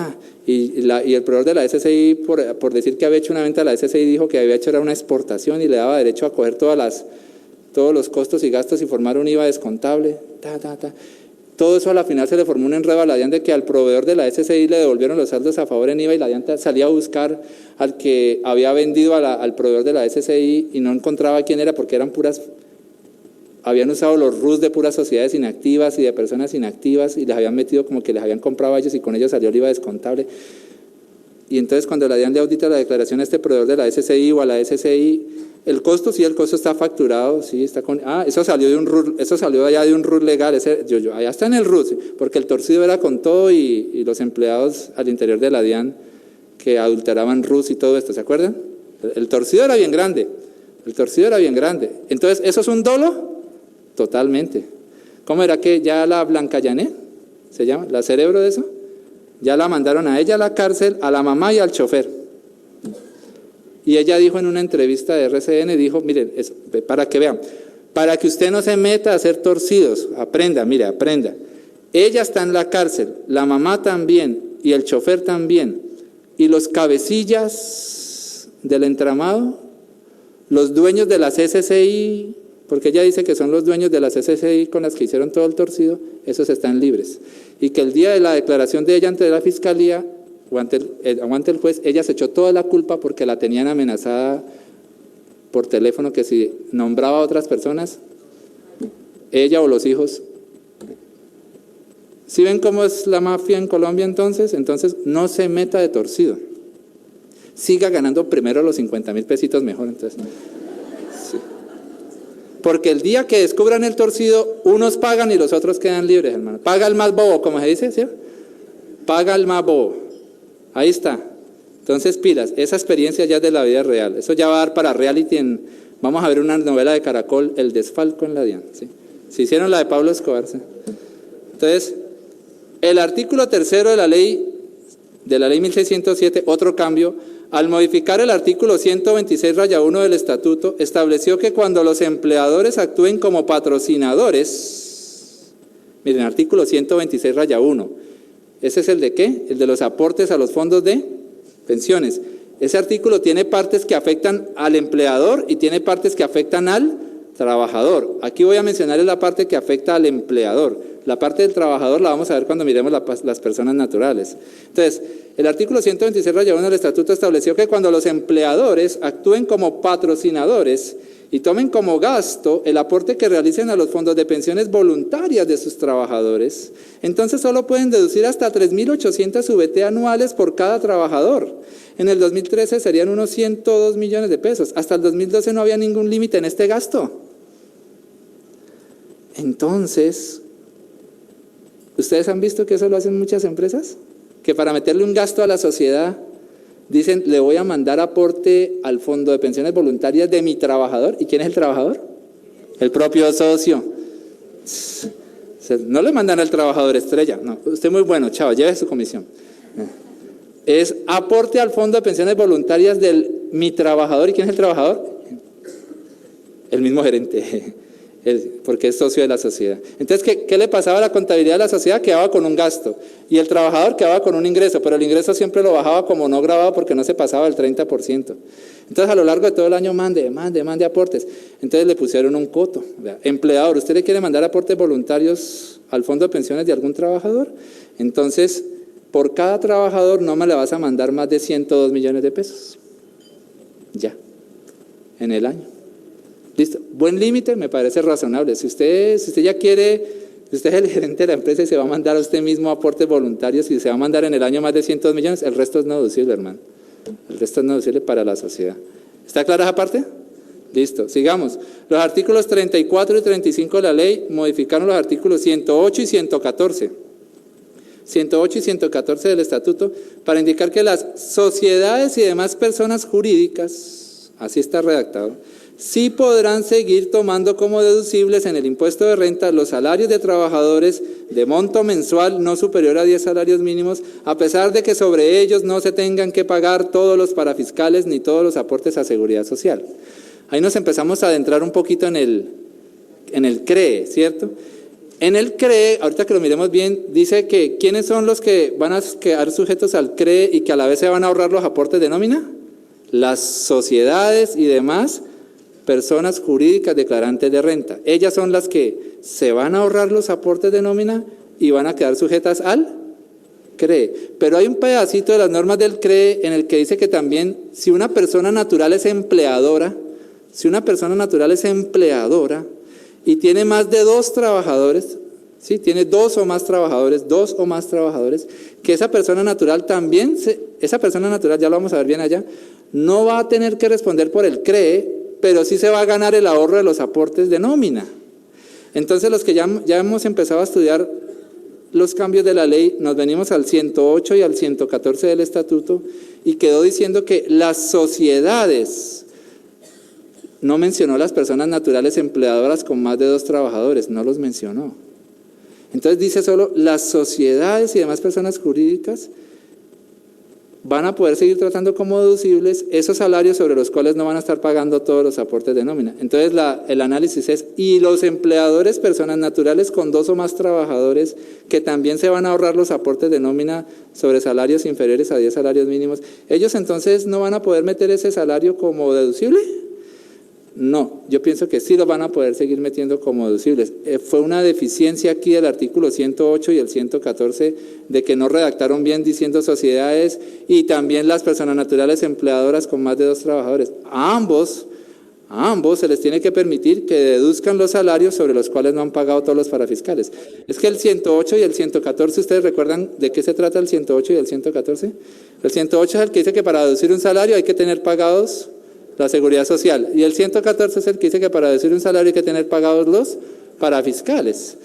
y el proveedor de la SCI, por decir que había hecho una venta a la SCI, dijo que había hecho era una exportación y le daba derecho a coger todos los costos y gastos y formar un IVA descontable, Todo eso a la final se le formó un enredo a la DIAN de que al proveedor de la SCI le devolvieron los saldos a favor en IVA y la DIAN salía a buscar al que había vendido al proveedor de la SCI y no encontraba quién era porque habían usado los RUS de puras sociedades inactivas y de personas inactivas y les habían metido como que les habían comprado a ellos y con ellos salió el IVA descontable. Y entonces cuando la DIAN le audita la declaración a este proveedor de la SCI o a la SCI, el costo está facturado, sí, está con... eso salió de un RUS, eso salió allá de un RUS legal, allá está en el RUS, porque el torcido era con todo y los empleados al interior de la DIAN que adulteraban RUS y todo esto, ¿se acuerdan? El torcido era bien grande, Entonces, ¿eso es un dolo? Totalmente. ¿Cómo era que ya la Blanca Llané, se llama, la cerebro de eso? Ya la mandaron a ella a la cárcel, a la mamá y al chofer. Y ella dijo en una entrevista de RCN, dijo, miren, para que vean, para que usted no se meta a hacer torcidos, aprenda. Ella está en la cárcel, la mamá también y el chofer también. Y los cabecillas del entramado, los dueños de las SCI, porque ella dice que son los dueños de las SCI con las que hicieron todo el torcido, esos están libres. Y que el día de la declaración de ella ante la fiscalía, o ante el juez, ella se echó toda la culpa porque la tenían amenazada por teléfono que si nombraba a otras personas, ella o los hijos. ¿Sí ven cómo es la mafia en Colombia entonces? Entonces no se meta de torcido. Siga ganando primero los 50,000 pesitos mejor. Entonces, sí. Porque el día que descubran el torcido, unos pagan y los otros quedan libres, hermano. Paga el más bobo, como se dice, ¿sí? Paga el más bobo. Ahí está. Entonces, pilas, esa experiencia ya es de la vida real. Eso ya va a dar para reality vamos a ver una novela de Caracol, El desfalco en la DIAN. ¿Sí? Se hicieron la de Pablo Escobar. ¿Sí? Entonces, el artículo 3 de la ley 1607, otro cambio, al modificar el artículo 126-1 del estatuto, estableció que cuando los empleadores actúen como patrocinadores, miren, artículo 126-1, ¿ese es el de qué? El de los aportes a los fondos de pensiones. Ese artículo tiene partes que afectan al empleador y tiene partes que afectan al trabajador. Aquí voy a mencionar la parte que afecta al empleador. La parte del trabajador la vamos a ver cuando miremos las personas naturales. Entonces, el artículo 126-1 del estatuto estableció que cuando los empleadores actúen como patrocinadores y tomen como gasto el aporte que realicen a los fondos de pensiones voluntarias de sus trabajadores, entonces solo pueden deducir hasta 3.800 VT anuales por cada trabajador. En el 2013 serían unos 102 millones de pesos. Hasta el 2012 no había ningún límite en este gasto. Entonces, ¿ustedes han visto que eso lo hacen muchas empresas? Que para meterle un gasto a la sociedad, dicen, le voy a mandar aporte al fondo de pensiones voluntarias de mi trabajador. ¿Y quién es el trabajador? El propio socio. No le mandan al trabajador estrella. No, usted muy bueno, chao, lleve su comisión. Es aporte al fondo de pensiones voluntarias de mi trabajador. ¿Y quién es el trabajador? El mismo gerente. Porque es socio de la sociedad. Entonces, ¿qué le pasaba a la contabilidad de la sociedad? Quedaba con un gasto. Y el trabajador quedaba con un ingreso, pero el ingreso siempre lo bajaba como no grabado porque no se pasaba del 30%. Entonces, a lo largo de todo el año, mande aportes. Entonces, le pusieron un coto. Empleador, ¿usted le quiere mandar aportes voluntarios al fondo de pensiones de algún trabajador? Entonces, por cada trabajador no me le vas a mandar más de 102 millones de pesos. Ya, en el año. Listo, buen límite, me parece razonable. Si usted ya quiere, si usted es el gerente de la empresa y se va a mandar a usted mismo aportes voluntarios y se va a mandar en el año más de 102 millones, el resto es no deducible, hermano. El resto es no deducible para la sociedad. ¿Está clara esa parte? Listo, sigamos. Los artículos 34 y 35 de la ley modificaron los artículos 108 y 114. 108 y 114 del estatuto para indicar que las sociedades y demás personas jurídicas, así está redactado, sí podrán seguir tomando como deducibles en el impuesto de renta los salarios de trabajadores de monto mensual no superior a 10 salarios mínimos, a pesar de que sobre ellos no se tengan que pagar todos los parafiscales ni todos los aportes a seguridad social. Ahí nos empezamos a adentrar un poquito en el CREE, ¿cierto? En el CREE, ahorita que lo miremos bien, dice que ¿quiénes son los que van a quedar sujetos al CREE y que a la vez se van a ahorrar los aportes de nómina? Las sociedades y demás personas jurídicas declarantes de renta. Ellas son las que se van a ahorrar los aportes de nómina y van a quedar sujetas al CREE. Pero hay un pedacito de las normas del CREE en el que dice que también si una persona natural es empleadora, y tiene más de 2 trabajadores, ¿sí? Tiene 2 o más trabajadores, que esa persona natural también, esa persona natural, ya lo vamos a ver bien allá, no va a tener que responder por el CREE, pero sí se va a ganar el ahorro de los aportes de nómina. Entonces, los que ya hemos empezado a estudiar los cambios de la ley, nos venimos al 108 y al 114 del estatuto, y quedó diciendo que las sociedades, no mencionó las personas naturales empleadoras con más de 2 trabajadores, no los mencionó. Entonces dice solo las sociedades y demás personas jurídicas van a poder seguir tratando como deducibles esos salarios sobre los cuales no van a estar pagando todos los aportes de nómina. Entonces el análisis es, y los empleadores, personas naturales con 2 o más trabajadores, que también se van a ahorrar los aportes de nómina sobre salarios inferiores a 10 salarios mínimos, ¿ellos entonces no van a poder meter ese salario como deducible? No, yo pienso que sí lo van a poder seguir metiendo como deducibles. Fue una deficiencia aquí del artículo 108 y el 114 de que no redactaron bien diciendo sociedades y también las personas naturales empleadoras con más de 2 trabajadores. A ambos se les tiene que permitir que deduzcan los salarios sobre los cuales no han pagado todos los parafiscales. Es que el 108 y el 114, ¿ustedes recuerdan de qué se trata el 108 y el 114? El 108 es el que dice que para deducir un salario hay que tener pagados la seguridad social, y el 114 es el que dice que para deducir un salario hay que tener pagados los parafiscales.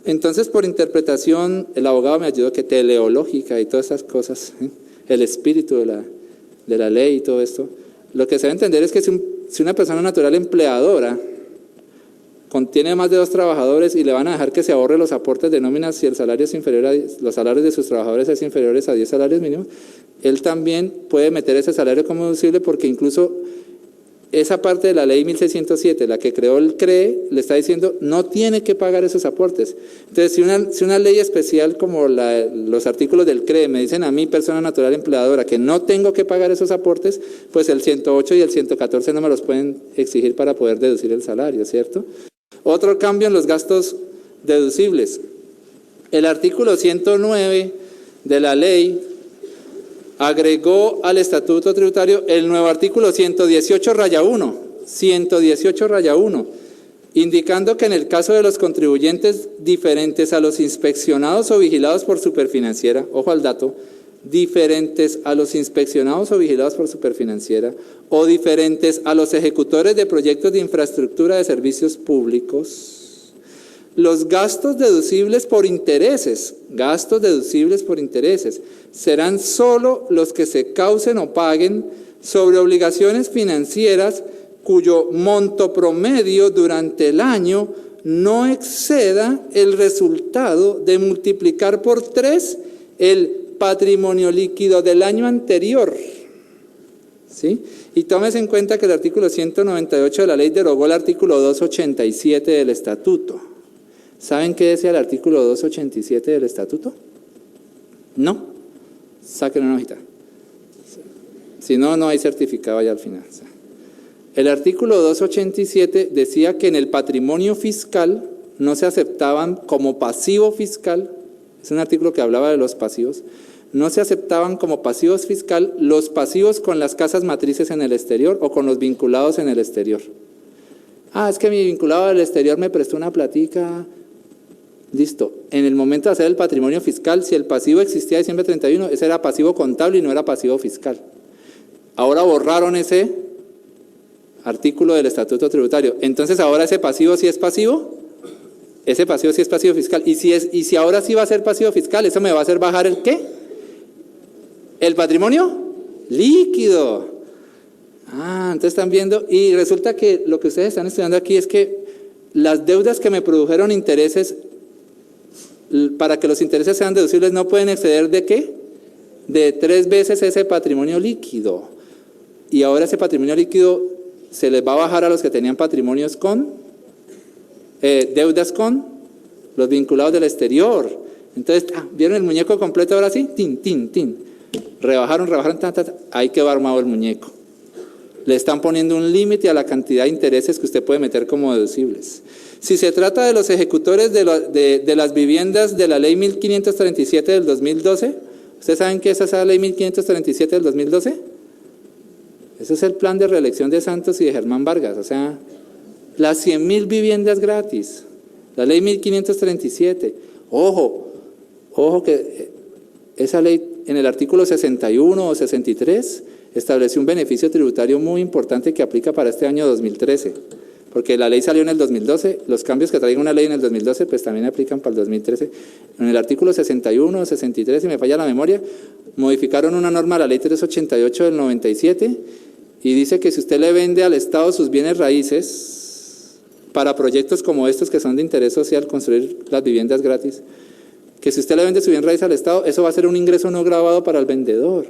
Entonces, por interpretación, el abogado me ayudó que teleológica y todas esas cosas, el espíritu de la ley y todo esto, lo que se debe entender es que si una persona natural empleadora contiene más de 2 trabajadores y le van a dejar que se ahorre los aportes de nómina si el salario es inferior a, los salarios de sus trabajadores es inferiores a 10 salarios mínimos, él también puede meter ese salario como deducible, porque incluso esa parte de la ley 1607, la que creó el CREE, le está diciendo no tiene que pagar esos aportes. Entonces, si una ley especial como los artículos del CREE me dicen a mí, persona natural empleadora, que no tengo que pagar esos aportes, pues el 108 y el 114 no me los pueden exigir para poder deducir el salario, ¿cierto? Otro cambio en los gastos deducibles. El artículo 109 de la ley agregó al estatuto tributario el nuevo artículo 118-1, indicando que en el caso de los contribuyentes diferentes a los inspeccionados o vigilados por Superfinanciera, ojo al dato, diferentes a los inspeccionados o vigilados por Superfinanciera, o diferentes a los ejecutores de proyectos de infraestructura de servicios públicos, los gastos deducibles por intereses, serán solo los que se causen o paguen sobre obligaciones financieras cuyo monto promedio durante el año no exceda el resultado de multiplicar por 3 el patrimonio líquido del año anterior. ¿Sí? Y tómese en cuenta que el artículo 198 de la ley derogó el artículo 287 del estatuto. ¿Saben qué decía el artículo 287 del estatuto? No. Saquen una hojita. Si no, no hay certificado allá al final. El artículo 287 decía que en el patrimonio fiscal no se aceptaban como pasivo fiscal, es un artículo que hablaba de los pasivos, no se aceptaban como pasivos fiscal los pasivos con las casas matrices en el exterior o con los vinculados en el exterior. Es que mi vinculado del exterior me prestó una platica. Listo. En el momento de hacer el patrimonio fiscal, si el pasivo existía diciembre 31, ese era pasivo contable y no era pasivo fiscal. Ahora borraron ese artículo del estatuto tributario. Entonces, ahora ese pasivo sí es pasivo. Ese pasivo sí es pasivo fiscal. Y si ahora sí va a ser pasivo fiscal, eso me va a hacer bajar ¿el qué? El patrimonio líquido. Entonces están viendo, y resulta que lo que ustedes están estudiando aquí es que las deudas que me produjeron intereses, para que los intereses sean deducibles, no pueden exceder ¿de qué? De 3 veces ese patrimonio líquido. Y ahora ese patrimonio líquido se les va a bajar a los que tenían patrimonios con, deudas con los vinculados del exterior. Entonces, ¿vieron el muñeco completo ahora sí? Tin, tin, tin. Rebajaron, ahí quedó armado el muñeco. Le están poniendo un límite a la cantidad de intereses que usted puede meter como deducibles. Si se trata de los ejecutores de las viviendas de la ley 1537 del 2012, ¿ustedes saben qué es esa ley 1537 del 2012? Ese es el plan de reelección de Santos y de Germán Vargas, o sea, las 100.000 viviendas gratis, la ley 1537. Ojo que esa ley en el artículo 61 o 63 estableció un beneficio tributario muy importante que aplica para este año 2013, porque la ley salió en el 2012, los cambios que traiga una ley en el 2012 pues también aplican para el 2013. En el artículo 61 o 63, si me falla la memoria, modificaron una norma, la ley 388 del 97, y dice que si usted le vende al Estado sus bienes raíces para proyectos como estos que son de interés social, construir las viviendas gratis, que si usted le vende su bien raíz al Estado, eso va a ser un ingreso no grabado para el vendedor.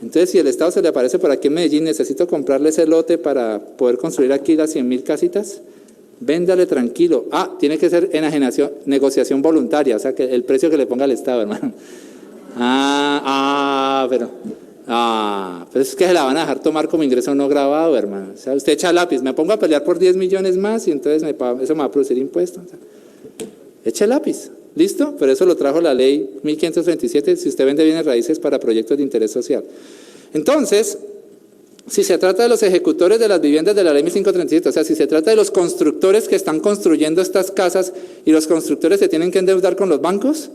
Entonces, si el Estado se le aparece por aquí en Medellín, necesito comprarle ese lote para poder construir aquí las 100.000 casitas, véndale tranquilo. Tiene que ser enajenación, negociación voluntaria, o sea, que el precio que le ponga el Estado, hermano. Pero es que se la van a dejar tomar como ingreso no grabado, hermano. O sea, usted echa lápiz, me pongo a pelear por 10 millones más y entonces eso me va a producir impuestos. O sea, eche lápiz. ¿Listo? Pero eso lo trajo la ley 1537, si usted vende bienes raíces para proyectos de interés social. Entonces, si se trata de los ejecutores de las viviendas de la ley 1537, o sea, si se trata de los constructores que están construyendo estas casas y los constructores se tienen que endeudar con los bancos,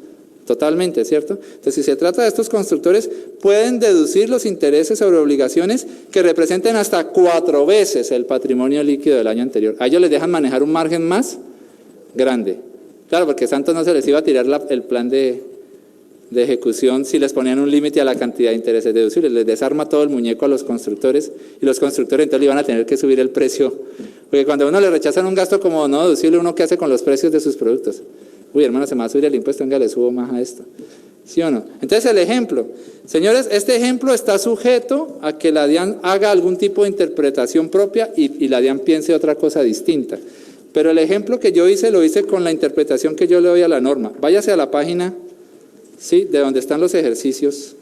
totalmente, ¿cierto? Entonces, si se trata de estos constructores, pueden deducir los intereses sobre obligaciones que representen hasta 4 veces el patrimonio líquido del año anterior. A ellos les dejan manejar un margen más grande. Claro, porque Santos no se les iba a tirar el plan de ejecución si les ponían un límite a la cantidad de intereses deducibles. Les desarma todo el muñeco a los constructores y los constructores entonces le iban a tener que subir el precio. Porque cuando a uno le rechazan un gasto como no deducible, ¿uno qué hace con los precios de sus productos? Uy, hermano, se me va a subir el impuesto, venga, le subo más a esto. ¿Sí o no? Entonces el ejemplo. Señores, este ejemplo está sujeto a que la DIAN haga algún tipo de interpretación propia y la DIAN piense otra cosa distinta. Pero el ejemplo que yo hice, lo hice con la interpretación que yo le doy a la norma. Váyase a la página, ¿sí?, de donde están los ejercicios.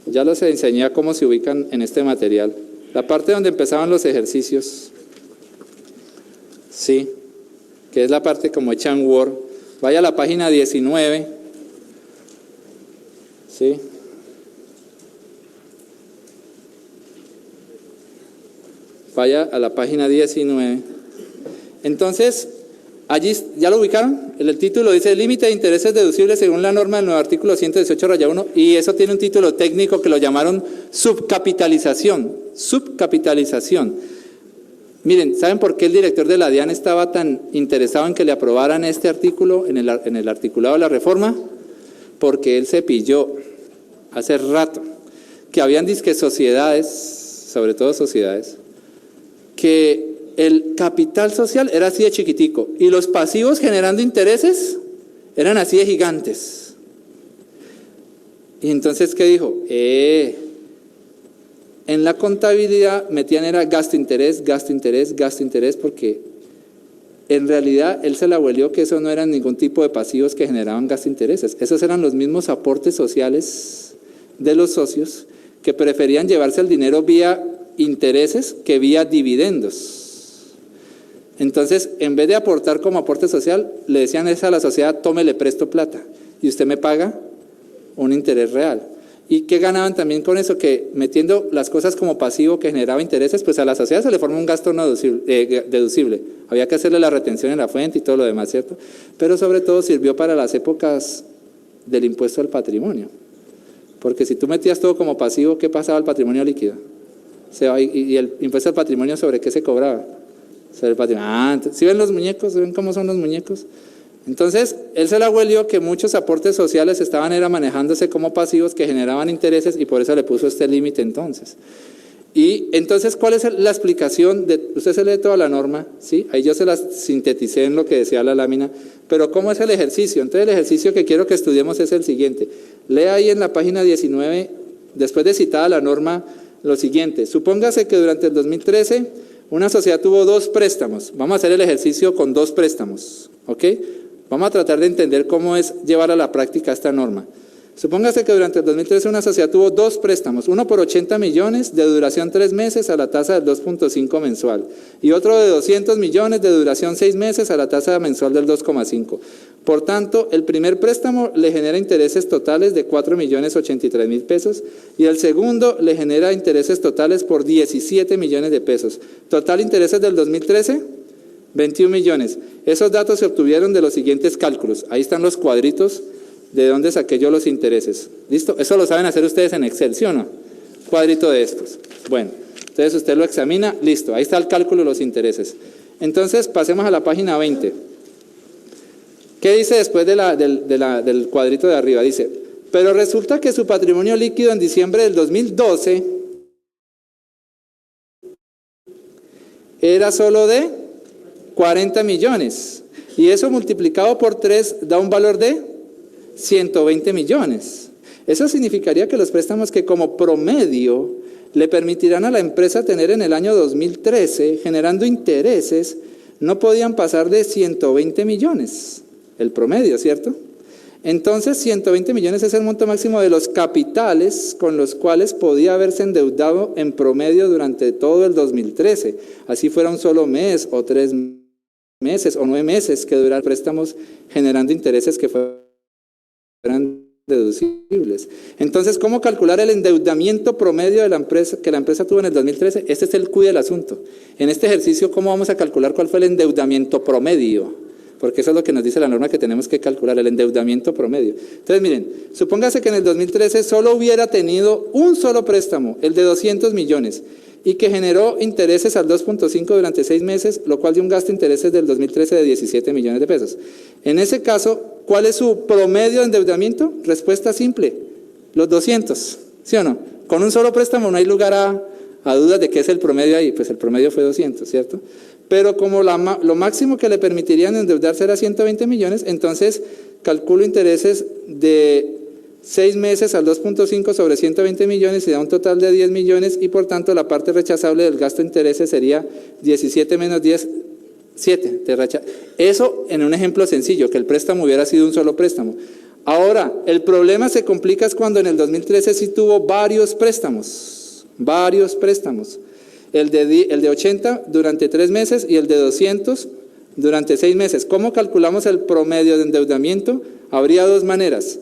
Ya les enseñé cómo se ubican en este material. La parte donde empezaban los ejercicios, ¿sí?, que es la parte como hecha en Word. Vaya a la página 19, ¿sí? Vaya a la página 19. Entonces, allí, ¿ya lo ubicaron? El título dice límite de intereses deducibles según la norma del nuevo artículo 118-1, y eso tiene un título técnico que lo llamaron subcapitalización. Subcapitalización. Miren, ¿saben por qué el director de la DIAN estaba tan interesado en que le aprobaran este artículo en el articulado de la reforma? Porque él se pilló hace rato que habían disque sociedades, sobre todo sociedades, que el capital social era así de chiquitico y los pasivos generando intereses eran así de gigantes. Y entonces, ¿qué dijo? En la contabilidad metían era gasto-interés, gasto-interés, gasto-interés, porque en realidad él se la huelió que eso no eran ningún tipo de pasivos que generaban gasto-intereses. Esos eran los mismos aportes sociales de los socios que preferían llevarse el dinero vía intereses que vía dividendos. Entonces, en vez de aportar como aporte social, le decían a la sociedad, tome, le presto plata y usted me paga un interés real. ¿Y qué ganaban también con eso? Que metiendo las cosas como pasivo que generaba intereses, pues a la sociedad se le forma un gasto no deducible. Había que hacerle la retención en la fuente y todo lo demás, ¿cierto? Pero sobre todo sirvió para las épocas del impuesto al patrimonio. Porque si tú metías todo como pasivo, ¿qué pasaba al patrimonio líquido? Y el impuesto al patrimonio, ¿sobre qué se cobraba? Sobre el patrimonio. ¿Sí ven los muñecos? ¿Ven cómo son los muñecos? Entonces, él se la huelió que muchos aportes sociales estaban manejándose como pasivos que generaban intereses y por eso le puso este límite entonces. Y entonces, ¿cuál es la explicación? Usted se lee toda la norma, ¿sí? Ahí yo se la sinteticé en lo que decía la lámina, pero ¿cómo es el ejercicio? Entonces el ejercicio que quiero que estudiemos es el siguiente. Lea ahí en la página 19, después de citada la norma, lo siguiente. Supóngase que durante el 2013 una sociedad tuvo 2 préstamos. Vamos a hacer el ejercicio con 2 préstamos, ¿ok? Vamos a tratar de entender cómo es llevar a la práctica esta norma. Supóngase que durante el 2013 una sociedad tuvo 2 préstamos, uno por 80 millones de duración 3 meses a la tasa del 2.5 mensual y otro de 200 millones de duración 6 meses a la tasa mensual del 2.5. Por tanto, el primer préstamo le genera intereses totales de 4.083.000 pesos y el segundo le genera intereses totales por 17 millones de pesos. Total intereses del 2013, 21 millones. Esos datos se obtuvieron de los siguientes cálculos. Ahí están los cuadritos de dónde saqué yo los intereses. ¿Listo? Eso lo saben hacer ustedes en Excel, ¿sí o no? Cuadrito de estos. Bueno, entonces usted lo examina, listo, ahí está el cálculo de los intereses. Entonces pasemos a la página 20. ¿Qué dice después del cuadrito de arriba? Dice, pero resulta que su patrimonio líquido en diciembre del 2012 era solo de 40 millones. Y eso multiplicado por 3 da un valor de 120 millones. Eso significaría que los préstamos que como promedio le permitirán a la empresa tener en el año 2013, generando intereses, no podían pasar de 120 millones. El promedio, ¿cierto? Entonces, 120 millones es el monto máximo de los capitales con los cuales podía haberse endeudado en promedio durante todo el 2013. Así fuera un solo mes o 3 meses o 9 meses que duraran préstamos generando intereses que fueran deducibles. Entonces, ¿cómo calcular el endeudamiento promedio de la empresa que la empresa tuvo en el 2013? Este es el cuy del asunto. En este ejercicio, ¿cómo vamos a calcular cuál fue el endeudamiento promedio? Porque eso es lo que nos dice la norma que tenemos que calcular, el endeudamiento promedio. Entonces, miren, supóngase que en el 2013 solo hubiera tenido un solo préstamo, el de 200 millones, y que generó intereses al 2.5 durante 6 meses, lo cual dio un gasto de intereses del 2013 de 17 millones de pesos. En ese caso, ¿cuál es su promedio de endeudamiento? Respuesta simple, los 200, ¿sí o no? Con un solo préstamo no hay lugar a dudas de qué es el promedio ahí, pues el promedio fue 200, ¿cierto? Pero como lo máximo que le permitirían endeudarse era 120 millones, entonces calculo intereses de 6 meses al 2.5 sobre 120 millones y da un total de 10 millones y por tanto la parte rechazable del gasto de intereses sería 17 menos 10, 7. Eso en un ejemplo sencillo, que el préstamo hubiera sido un solo préstamo. Ahora, el problema se complica es cuando en el 2013 sí tuvo varios préstamos. El de 80 durante 3 meses y el de 200 durante 6 meses. ¿Cómo calculamos el promedio de endeudamiento? Habría 2 maneras.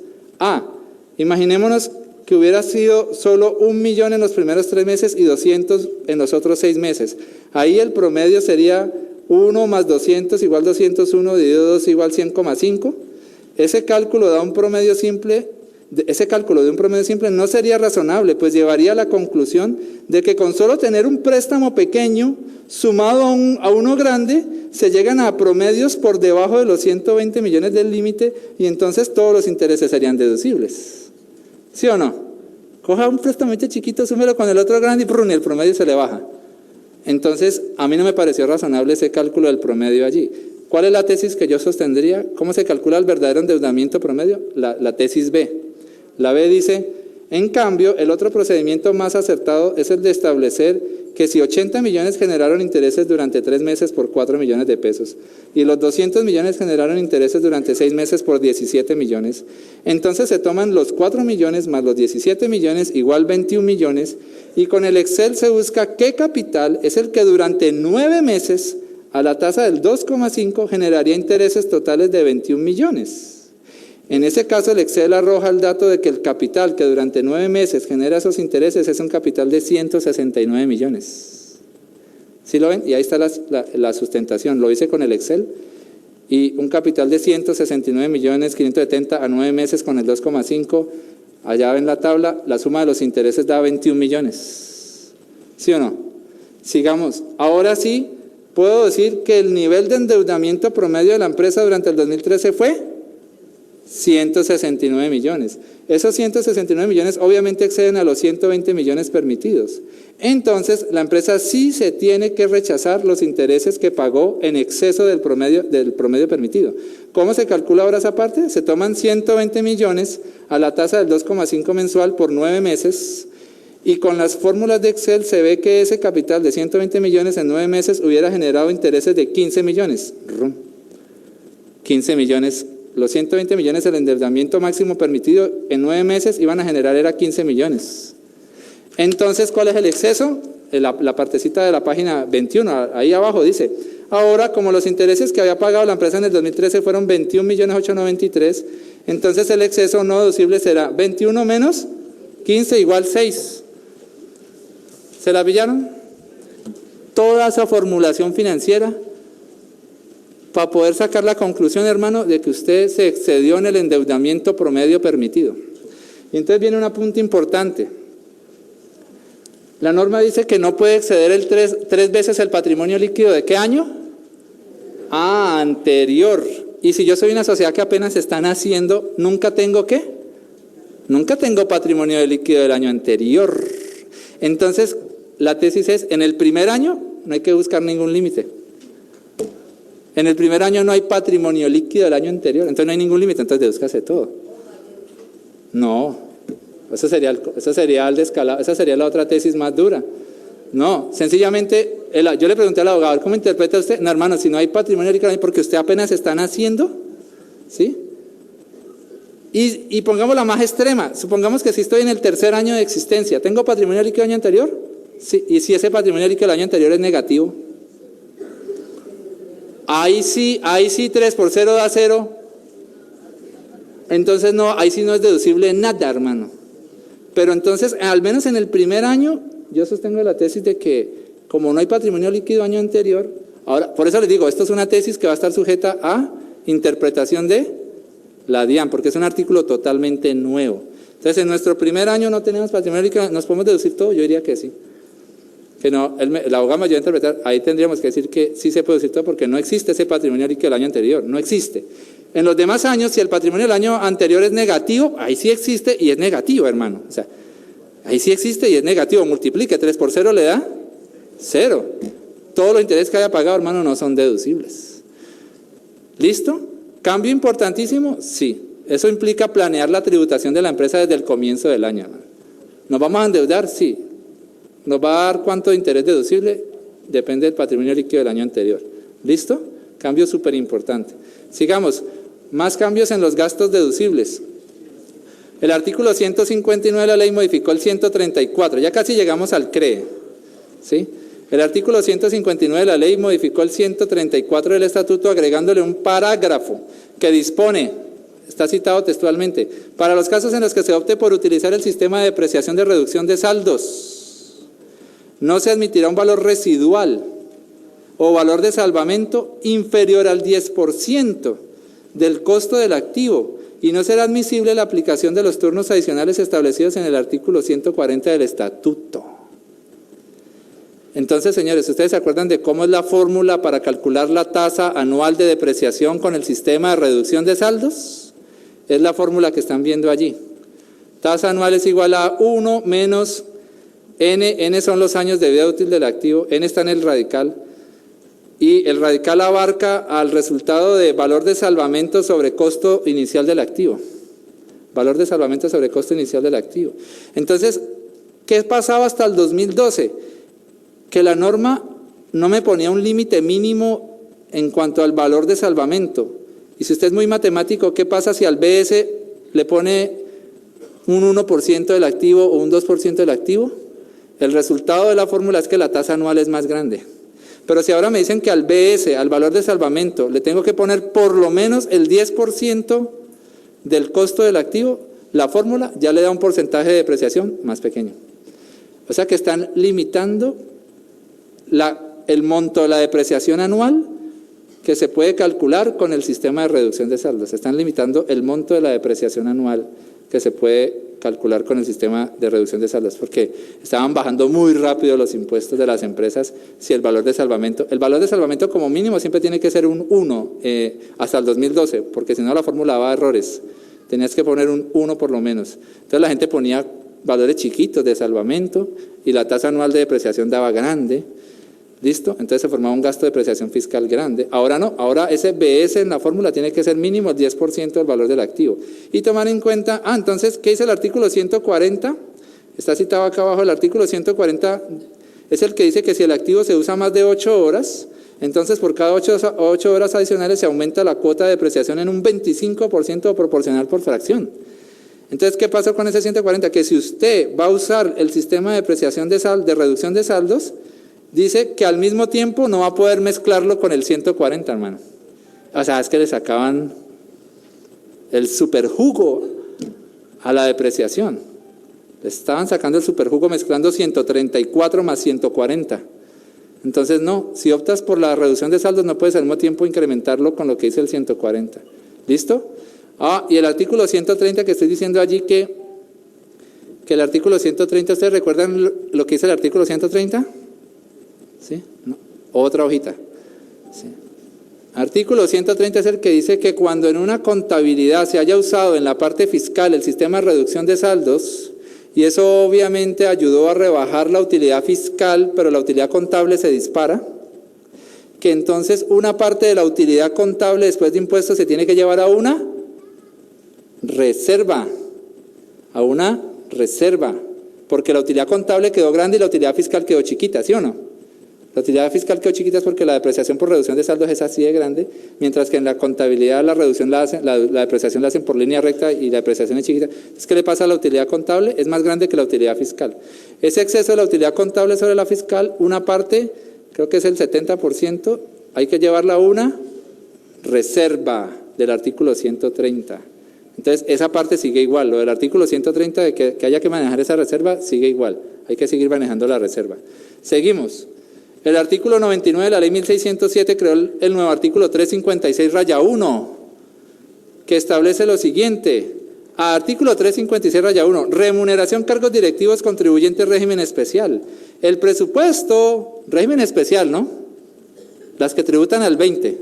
Imaginémonos que hubiera sido solo 1 millón en los primeros 3 meses y 200 en los otros 6 meses. Ahí el promedio sería 1 más 200 igual 201 dividido 2 igual 100,5. Ese cálculo de un promedio simple no sería razonable, pues llevaría a la conclusión de que con solo tener un préstamo pequeño sumado a uno grande, se llegan a promedios por debajo de los 120 millones del límite y entonces todos los intereses serían deducibles. ¿Sí o no? Coja un préstamo chiquito, súmelo con el otro grande y el promedio se le baja. Entonces, a mí no me pareció razonable ese cálculo del promedio allí. ¿Cuál es la tesis que yo sostendría? ¿Cómo se calcula el verdadero endeudamiento promedio? La tesis B. La B dice, en cambio, el otro procedimiento más acertado es el de establecer que si 80 millones generaron intereses durante 3 meses por 4 millones de pesos y los 200 millones generaron intereses durante 6 meses por 17 millones, entonces se toman los 4 millones más los 17 millones igual 21 millones y con el Excel se busca qué capital es el que durante 9 meses a la tasa del 2,5 generaría intereses totales de 21 millones. En ese caso, el Excel arroja el dato de que el capital que durante 9 meses genera esos intereses es un capital de 169 millones. ¿Sí lo ven? Y ahí está la sustentación. Lo hice con el Excel. Y un capital de 169 millones 570 a 9 meses con el 2,5. Allá ven la tabla, la suma de los intereses da 21 millones. ¿Sí o no? Sigamos. Ahora sí, puedo decir que el nivel de endeudamiento promedio de la empresa durante el 2013 fue 169 millones. Esos 169 millones obviamente exceden a los 120 millones permitidos. Entonces, la empresa sí se tiene que rechazar los intereses que pagó en exceso del promedio permitido. ¿Cómo se calcula ahora esa parte? Se toman 120 millones a la tasa del 2,5 mensual por 9 meses y con las fórmulas de Excel se ve que ese capital de 120 millones en 9 meses hubiera generado intereses de 15 millones. 15 millones. Los 120 millones del endeudamiento máximo permitido en 9 meses iban a generar era 15 millones. Entonces, ¿cuál es el exceso? La partecita de la página 21, ahí abajo dice, ahora como los intereses que había pagado la empresa en el 2013 fueron 21.893.000, entonces el exceso no deducible será 21 menos 15 igual 6. ¿Se la pillaron? Toda esa formulación financiera para poder sacar la conclusión, hermano, de que usted se excedió en el endeudamiento promedio permitido. Y entonces viene un apunte importante. La norma dice que no puede exceder tres veces el patrimonio líquido ¿de qué año? Anterior. Y si yo soy una sociedad que apenas está naciendo, ¿nunca tengo qué? Nunca tengo patrimonio líquido del año anterior. Entonces, la tesis es, en el primer año no hay que buscar ningún límite. En el primer año no hay patrimonio líquido del año anterior, entonces no hay ningún límite, entonces dedúzcase todo. No, eso sería el descalabro, esa sería la otra tesis más dura. No, sencillamente, yo le pregunté al abogado, ¿cómo interpreta usted? No, hermano, si no hay patrimonio líquido porque usted apenas está naciendo, ¿sí? Y pongamos la más extrema, supongamos que si estoy en el tercer año de existencia, ¿tengo patrimonio líquido del año anterior? Sí, y si ese patrimonio líquido del año anterior es negativo. Ahí sí 3 por 0 da 0. Entonces no, ahí sí no es deducible nada, hermano. Pero entonces, al menos en el primer año, yo sostengo la tesis de que como no hay patrimonio líquido año anterior, ahora, por eso les digo, esto es una tesis que va a estar sujeta a interpretación de la DIAN, porque es un artículo totalmente nuevo. Entonces, en nuestro primer año no tenemos patrimonio líquido, ¿nos podemos deducir todo? Yo diría que sí. Que no, el abogado me ayudó a interpretar, ahí tendríamos que decir que sí se puede decir todo porque no existe ese patrimonio líquido del año anterior, no existe. En los demás años, si el patrimonio del año anterior es negativo, ahí sí existe y es negativo, hermano. O sea, ahí sí existe y es negativo, multiplique, 3 por 0 le da 0. Todos los intereses que haya pagado, hermano, no son deducibles. ¿Listo? ¿Cambio importantísimo? Sí. Eso implica planear la tributación de la empresa desde el comienzo del año, hermano. ¿Nos vamos a endeudar? Sí. ¿Nos va a dar cuánto de interés deducible? Depende del patrimonio líquido del año anterior. ¿Listo? Cambio súper importante. Sigamos. Más cambios en los gastos deducibles. El artículo 159 de la ley modificó el 134. Ya casi llegamos al CREE. ¿Sí? El artículo 159 de la ley modificó el 134 del estatuto agregándole un parágrafo que dispone, está citado textualmente, para los casos en los que se opte por utilizar el sistema de depreciación de reducción de saldos, no se admitirá un valor residual o valor de salvamento inferior al 10% del costo del activo y no será admisible la aplicación de los turnos adicionales establecidos en el artículo 140 del estatuto. Entonces, señores, ¿ustedes se acuerdan de cómo es la fórmula para calcular la tasa anual de depreciación con el sistema de reducción de saldos? Es la fórmula que están viendo allí. Tasa anual es igual a 1 menos N son los años de vida útil del activo, N está en el radical, y el radical abarca al resultado de valor de salvamento sobre costo inicial del activo. Valor de salvamento sobre costo inicial del activo. Entonces, ¿qué pasaba hasta el 2012? Que la norma no me ponía un límite mínimo en cuanto al valor de salvamento. Y si usted es muy matemático, ¿qué pasa si al BS le pone un 1% del activo o un 2% del activo? El resultado de la fórmula es que la tasa anual es más grande. Pero si ahora me dicen que al BS, al valor de salvamento, le tengo que poner por lo menos el 10% del costo del activo, la fórmula ya le da un porcentaje de depreciación más pequeño. O sea que están limitando el monto de la depreciación anual que se puede calcular con el sistema de reducción de saldos. Están limitando el monto de la depreciación anual que se puede calcular con el sistema de reducción de saldos, porque estaban bajando muy rápido los impuestos de las empresas si el valor de salvamento como mínimo siempre tiene que ser un 1 hasta el 2012, porque si no la fórmula daba errores, tenías que poner un 1 por lo menos. Entonces la gente ponía valores chiquitos de salvamento y la tasa anual de depreciación daba grande. ¿Listo? Entonces se formaba un gasto de depreciación fiscal grande. Ahora no, ahora ese BS en la fórmula tiene que ser mínimo el 10% del valor del activo. Y tomar en cuenta, entonces, ¿qué dice el artículo 140? Está citado acá abajo, el artículo 140 es el que dice que si el activo se usa más de 8 horas, entonces por cada 8 horas adicionales se aumenta la cuota de depreciación en un 25% proporcional por fracción. Entonces, ¿qué pasó con ese 140? Que si usted va a usar el sistema de depreciación de reducción de saldos, dice que al mismo tiempo no va a poder mezclarlo con el 140, hermano. O sea, es que le sacaban el superjugo a la depreciación. Le estaban sacando el superjugo mezclando 134 más 140. Entonces, no, si optas por la reducción de saldos, no puedes al mismo tiempo incrementarlo con lo que dice el 140. ¿Listo? Y el artículo 130 que estoy diciendo allí que el artículo 130, ¿ustedes recuerdan lo que dice el artículo 130? ¿Sí? No. Otra hojita. Sí. Artículo 130 es el que dice que cuando en una contabilidad se haya usado en la parte fiscal el sistema de reducción de saldos, y eso obviamente ayudó a rebajar la utilidad fiscal, pero la utilidad contable se dispara, que entonces una parte de la utilidad contable después de impuestos se tiene que llevar a una reserva, porque la utilidad contable quedó grande y la utilidad fiscal quedó chiquita, ¿sí o no? La utilidad fiscal quedó chiquita es porque la depreciación por reducción de saldos es así de grande, mientras que en la contabilidad la depreciación la hacen por línea recta y la depreciación es chiquita. ¿Qué le pasa a la utilidad contable? Es más grande que la utilidad fiscal. Ese exceso de la utilidad contable sobre la fiscal, una parte, creo que es el 70%, hay que llevarla a una reserva del artículo 130. Entonces, esa parte sigue igual. Lo del artículo 130 de que haya que manejar esa reserva sigue igual. Hay que seguir manejando la reserva. Seguimos. El artículo 99 de la ley 1607 creó el nuevo artículo 356-1, que establece lo siguiente. Artículo 356-1, remuneración, cargos directivos, contribuyentes, régimen especial. El presupuesto, régimen especial, ¿no? Las que tributan al 20.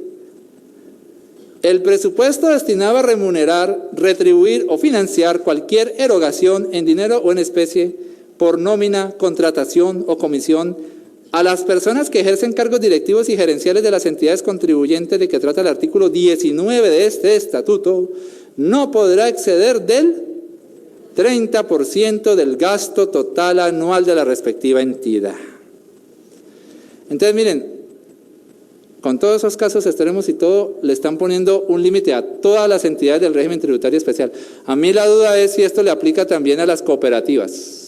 El presupuesto destinado a remunerar, retribuir o financiar cualquier erogación en dinero o en especie por nómina, contratación o comisión a las personas que ejercen cargos directivos y gerenciales de las entidades contribuyentes de que trata el artículo 19 de este estatuto, no podrá exceder del 30% del gasto total anual de la respectiva entidad. Entonces, miren, con todos esos casos extremos y todo, le están poniendo un límite a todas las entidades del régimen tributario especial. A mí la duda es si esto le aplica también a las cooperativas.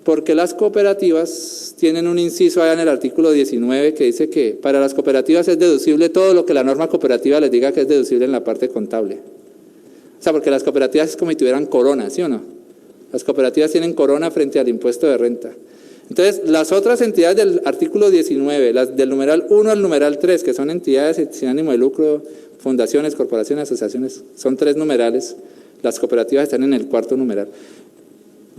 Porque las cooperativas tienen un inciso allá en el artículo 19 que dice que para las cooperativas es deducible todo lo que la norma cooperativa les diga que es deducible en la parte contable. O sea, porque las cooperativas es como si tuvieran corona, ¿sí o no? Las cooperativas tienen corona frente al impuesto de renta. Entonces, las otras entidades del artículo 19, las del numeral 1 al numeral 3, que son entidades sin ánimo de lucro, fundaciones, corporaciones, asociaciones, son 3 numerales, las cooperativas están en el 4º numeral.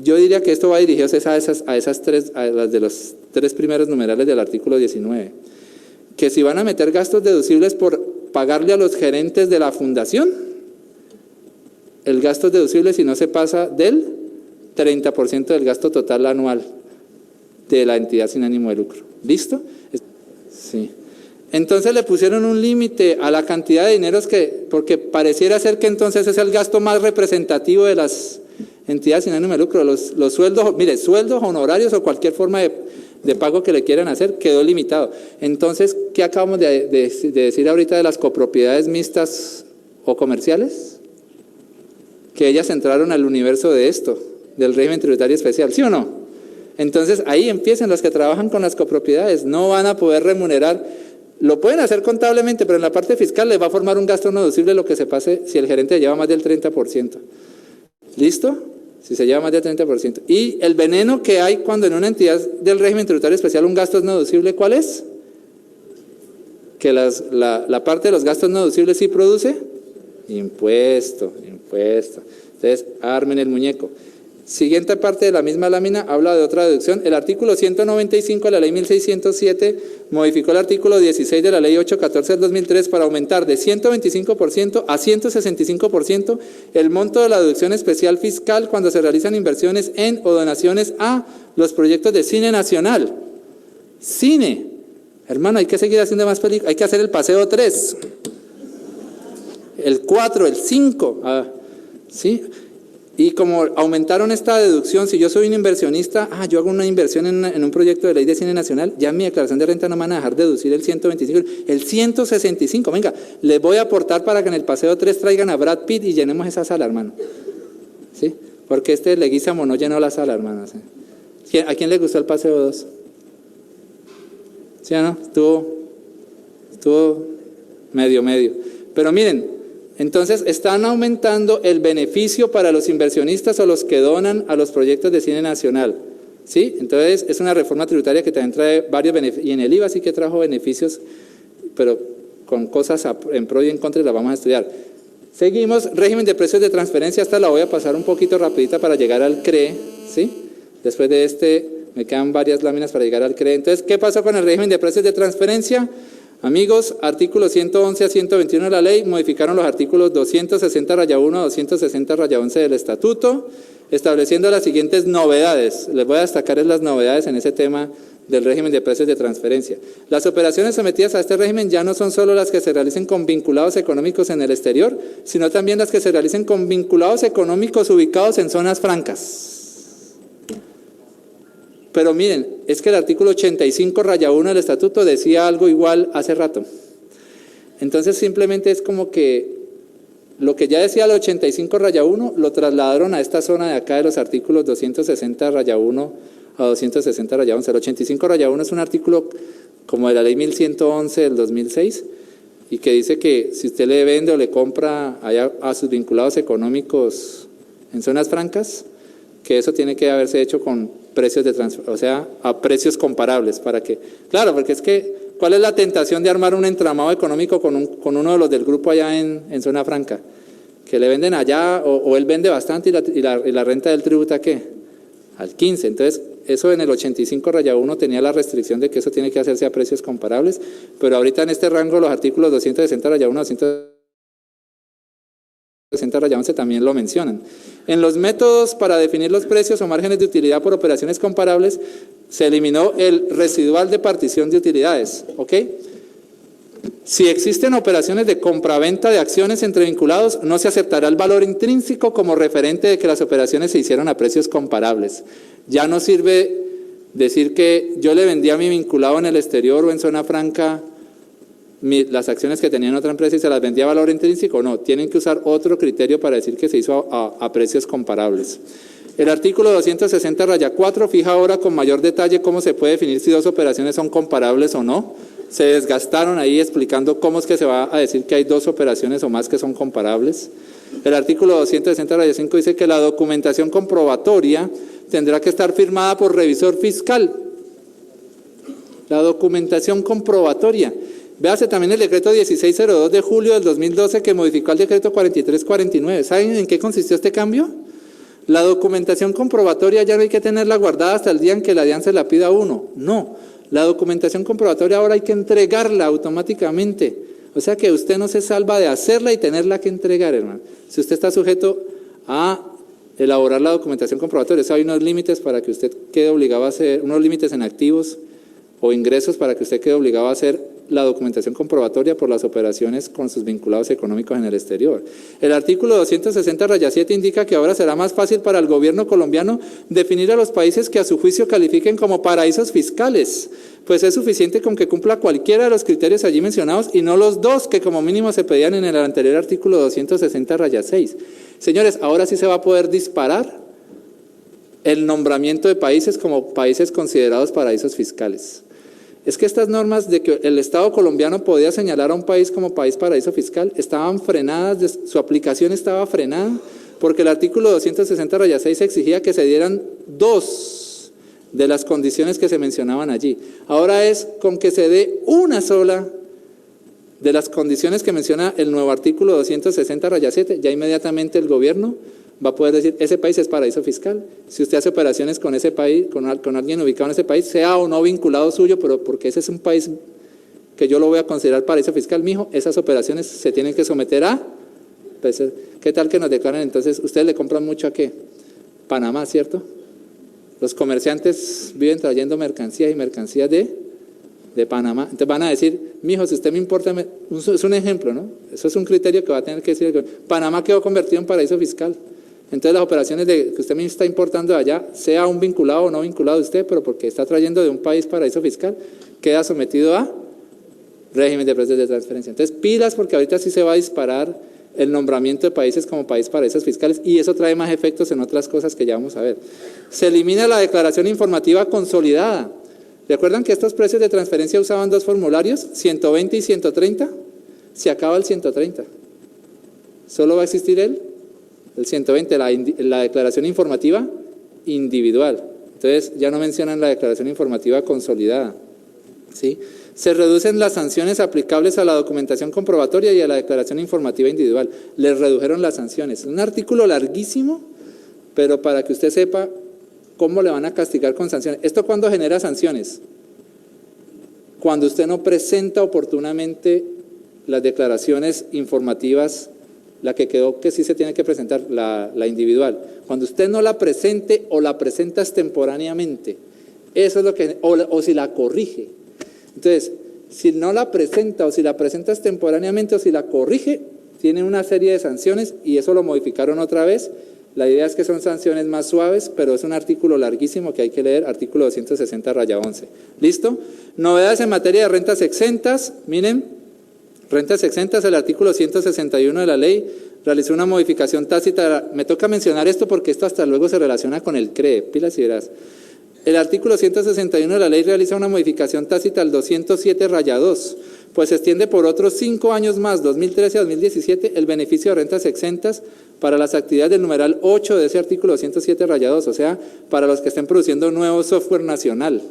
Yo diría que esto va dirigido a las de los 3 primeros numerales del artículo 19, que si van a meter gastos deducibles por pagarle a los gerentes de la fundación, el gasto es deducible si no se pasa del 30% del gasto total anual de la entidad sin ánimo de lucro. ¿Listo? Sí. Entonces le pusieron un límite a la cantidad de dineros porque pareciera ser que entonces es el gasto más representativo de las entidades sin ánimo de lucro. Los sueldos, mire, sueldos, honorarios o cualquier forma de pago que le quieran hacer quedó limitado. Entonces, ¿qué acabamos de decir ahorita de las copropiedades mixtas o comerciales? Que ellas entraron al universo de esto, del régimen tributario especial, ¿sí o no? Entonces, ahí empiezan los que trabajan con las copropiedades, no van a poder remunerar, lo pueden hacer contablemente, pero en la parte fiscal les va a formar un gasto no deducible lo que se pase si el gerente lleva más del 30%. ¿Listo? Si se lleva más del 30%. Y el veneno que hay cuando en una entidad del régimen tributario especial un gasto es no deducible, ¿cuál es? Que la parte de los gastos no deducibles sí produce impuesto. Entonces, armen el muñeco. Siguiente parte de la misma lámina habla de otra deducción. El artículo 195 de la ley 1607 modificó el artículo 16 de la ley 814 del 2003 para aumentar de 125% a 165% el monto de la deducción especial fiscal cuando se realizan inversiones en o donaciones a los proyectos de cine nacional. Cine. Hermano, hay que seguir haciendo más películas. Hay que hacer el paseo 3. El 4, el 5. ¿Sí? Y como aumentaron esta deducción, si yo soy un inversionista, yo hago una inversión en un proyecto de ley de cine nacional, ya en mi declaración de renta no me van a dejar deducir el 125, el 165. Venga, les voy a aportar para que en el paseo 3 traigan a Brad Pitt y llenemos esa sala, hermano. ¿Sí? Porque Leguízamo no llenó la sala, hermano. ¿Sí? ¿A quién le gustó el paseo 2? ¿Sí o no? Estuvo medio. Pero miren, entonces están aumentando el beneficio para los inversionistas o los que donan a los proyectos de cine nacional. ¿Sí? Entonces es una reforma tributaria que también trae varios beneficios, y en el IVA sí que trajo beneficios, pero con cosas en pro y en contra, y las vamos a estudiar. Seguimos, régimen de precios de transferencia, esta la voy a pasar un poquito rapidita para llegar al CRE, ¿sí? Después de me quedan varias láminas para llegar al CRE. Entonces, ¿qué pasó con el régimen de precios de transferencia? Amigos, artículos 111 a 121 de la ley, modificaron los artículos 260-1 a 260-11 del estatuto, estableciendo las siguientes novedades. Les voy a destacar las novedades en ese tema del régimen de precios de transferencia. Las operaciones sometidas a este régimen ya no son solo las que se realicen con vinculados económicos en el exterior, sino también las que se realicen con vinculados económicos ubicados en zonas francas. Pero miren, es que el artículo 85-1 del estatuto decía algo igual hace rato. Entonces simplemente es como que lo que ya decía el 85-1 lo trasladaron a esta zona de acá de los artículos 260-1 a 260-11. El 85-1 es un artículo como de la ley 1111 del 2006 y que dice que si usted le vende o le compra allá a sus vinculados económicos en zonas francas, que eso tiene que haberse hecho con precios de transfer, o sea, a precios comparables, para que, claro, porque es que, ¿cuál es la tentación de armar un entramado económico con uno de los del grupo allá en zona franca? Que le venden allá, o él vende bastante y la renta del tributa, ¿qué? Al 15, entonces, eso en el 85-1 tenía la restricción de que eso tiene que hacerse a precios comparables, pero ahorita en este rango los artículos 260-1, 260-11 también lo mencionan. En los métodos para definir los precios o márgenes de utilidad por operaciones comparables, se eliminó el residual de partición de utilidades, ¿ok? Si existen operaciones de compraventa de acciones entre vinculados, no se aceptará el valor intrínseco como referente de que las operaciones se hicieron a precios comparables. Ya no sirve decir que yo le vendí a mi vinculado en el exterior o en zona franca las acciones que tenía en otra empresa y se las vendía a valor intrínseco. No, tienen que usar otro criterio para decir que se hizo a precios comparables. El artículo 260-4 fija ahora con mayor detalle cómo se puede definir si dos operaciones son comparables o no. Se desgastaron ahí explicando cómo es que se va a decir que hay dos operaciones o más que son comparables. El artículo 260-5 dice que la documentación comprobatoria tendrá que estar firmada por revisor fiscal. La documentación comprobatoria. Véase también el decreto 1602 de julio del 2012 que modificó el decreto 4349. ¿Saben en qué consistió este cambio? La documentación comprobatoria ya no hay que tenerla guardada hasta el día en que la DIAN se la pida a uno. No, la documentación comprobatoria ahora hay que entregarla automáticamente. O sea que usted no se salva de hacerla y tenerla que entregar, hermano. Si usted está sujeto a elaborar la documentación comprobatoria, hay unos límites para que usted quede obligado a hacer, unos límites en activos o ingresos para que usted quede obligado a hacer la documentación comprobatoria por las operaciones con sus vinculados económicos en el exterior. El artículo 260-7 indica que ahora será más fácil para el gobierno colombiano definir a los países que a su juicio califiquen como paraísos fiscales, pues es suficiente con que cumpla cualquiera de los criterios allí mencionados y no los dos que como mínimo se pedían en el anterior artículo 260-6. Señores, ahora sí se va a poder disparar el nombramiento de países como países considerados paraísos fiscales. Es que estas normas de que el Estado colombiano podía señalar a un país como país paraíso fiscal estaban frenadas, su aplicación estaba frenada, porque el artículo 260-6 exigía que se dieran dos de las condiciones que se mencionaban allí. Ahora es con que se dé una sola de las condiciones que menciona el nuevo artículo 260-7, ya inmediatamente el gobierno va a poder decir, ese país es paraíso fiscal. Si usted hace operaciones con ese país, con alguien ubicado en ese país, sea o no vinculado suyo, pero porque ese es un país que yo lo voy a considerar paraíso fiscal, mijo, esas operaciones se tienen que someter a, pues, ¿qué tal que nos declaren? Entonces, ustedes le compran mucho a ¿qué? Panamá, ¿cierto? Los comerciantes viven trayendo mercancías y mercancías de Panamá. Entonces van a decir, mijo, si usted me importa, es un ejemplo, ¿no? Eso es un criterio que va a tener que decir, Panamá quedó convertido en paraíso fiscal. Entonces las operaciones que usted me está importando de allá, sea un vinculado o no vinculado de usted, pero porque está trayendo de un país paraíso fiscal, queda sometido a régimen de precios de transferencia. Entonces pilas, porque ahorita sí se va a disparar el nombramiento de países como país paraísos fiscales, y eso trae más efectos en otras cosas que ya vamos a ver. Se elimina la declaración informativa consolidada. ¿Recuerdan que estos precios de transferencia usaban dos formularios, 120 y 130? Se acaba el 130. Solo va a existir el 120, la declaración informativa individual. Entonces ya no mencionan la declaración informativa consolidada, ¿sí? Se reducen las sanciones aplicables a la documentación comprobatoria y a la declaración informativa individual. Les redujeron las sanciones. Es un artículo larguísimo, pero para que usted sepa cómo le van a castigar con sanciones. ¿Esto cuándo genera sanciones? Cuando usted no presenta oportunamente las declaraciones informativas, la que quedó que sí se tiene que presentar, la individual. Cuando usted no la presente o la presenta extemporáneamente, eso es lo que, o si la corrige. Entonces, si no la presenta o si la presenta extemporáneamente o si la corrige, tiene una serie de sanciones y eso lo modificaron otra vez. La idea es que son sanciones más suaves, pero es un artículo larguísimo que hay que leer, artículo 260-11. ¿Listo? Novedades en materia de rentas exentas. Miren, rentas exentas, el artículo 161 de la ley realizó una modificación tácita. Me toca mencionar esto porque esto hasta luego se relaciona con el CRE. Pilas y verás. El artículo 161 de la ley realiza una modificación tácita al 207-2, pues se extiende por otros 5 años más, 2013 a 2017, el beneficio de rentas exentas para las actividades del numeral 8 de ese artículo 207-2, o sea, para los que estén produciendo nuevo software nacional.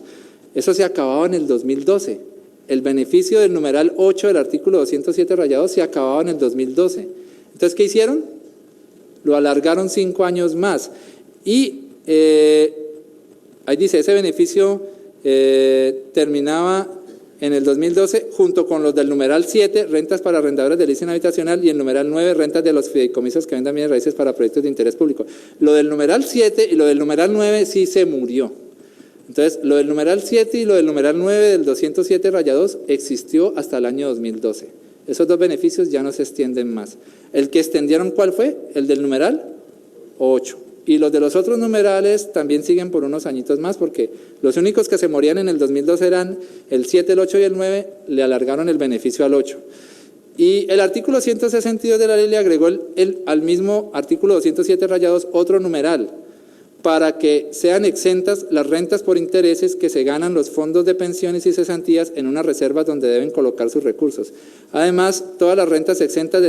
Eso se acababa en el 2012. El beneficio del numeral 8 del artículo 207-2 se acababa en el 2012. Entonces, ¿qué hicieron? Lo alargaron 5 años más. Y ahí dice, ese beneficio terminaba en el 2012, junto con los del numeral 7, rentas para arrendadores de leasing habitacional, y el numeral 9, rentas de los fideicomisos que vendan bienes raíces para proyectos de interés público. Lo del numeral 7 y lo del numeral 9 sí se murió. Entonces, lo del numeral 7 y lo del numeral 9 del 207-2 existió hasta el año 2012. Esos dos beneficios ya no se extienden más. El que extendieron, ¿cuál fue? El del numeral 8. Y los de los otros numerales también siguen por unos añitos más, porque los únicos que se morían en el 2012 eran el 7, el 8 y el 9, le alargaron el beneficio al 8. Y el artículo 162 de la ley le agregó al mismo artículo 207-2 otro numeral, para que sean exentas las rentas por intereses que se ganan los fondos de pensiones y cesantías en unas reservas donde deben colocar sus recursos. Además, todas las rentas exentas,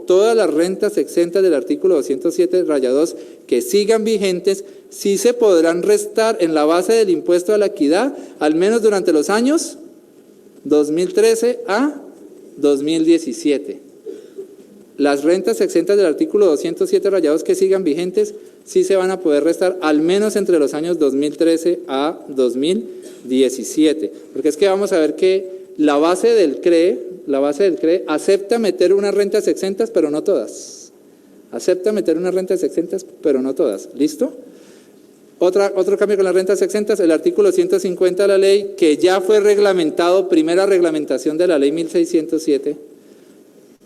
todas las rentas exentas del artículo 207-2 que sigan vigentes, sí se podrán restar en la base del impuesto a la equidad, al menos durante los años 2013 a 2017. Las rentas exentas del artículo 207-2 que sigan vigentes sí se van a poder restar al menos entre los años 2013 a 2017. Porque es que vamos a ver que la base del CRE acepta meter unas rentas exentas, pero no todas. Acepta meter unas rentas exentas, pero no todas. ¿Listo? Otro cambio con las rentas exentas, el artículo 150 de la ley, que ya fue reglamentado, primera reglamentación de la ley 1607.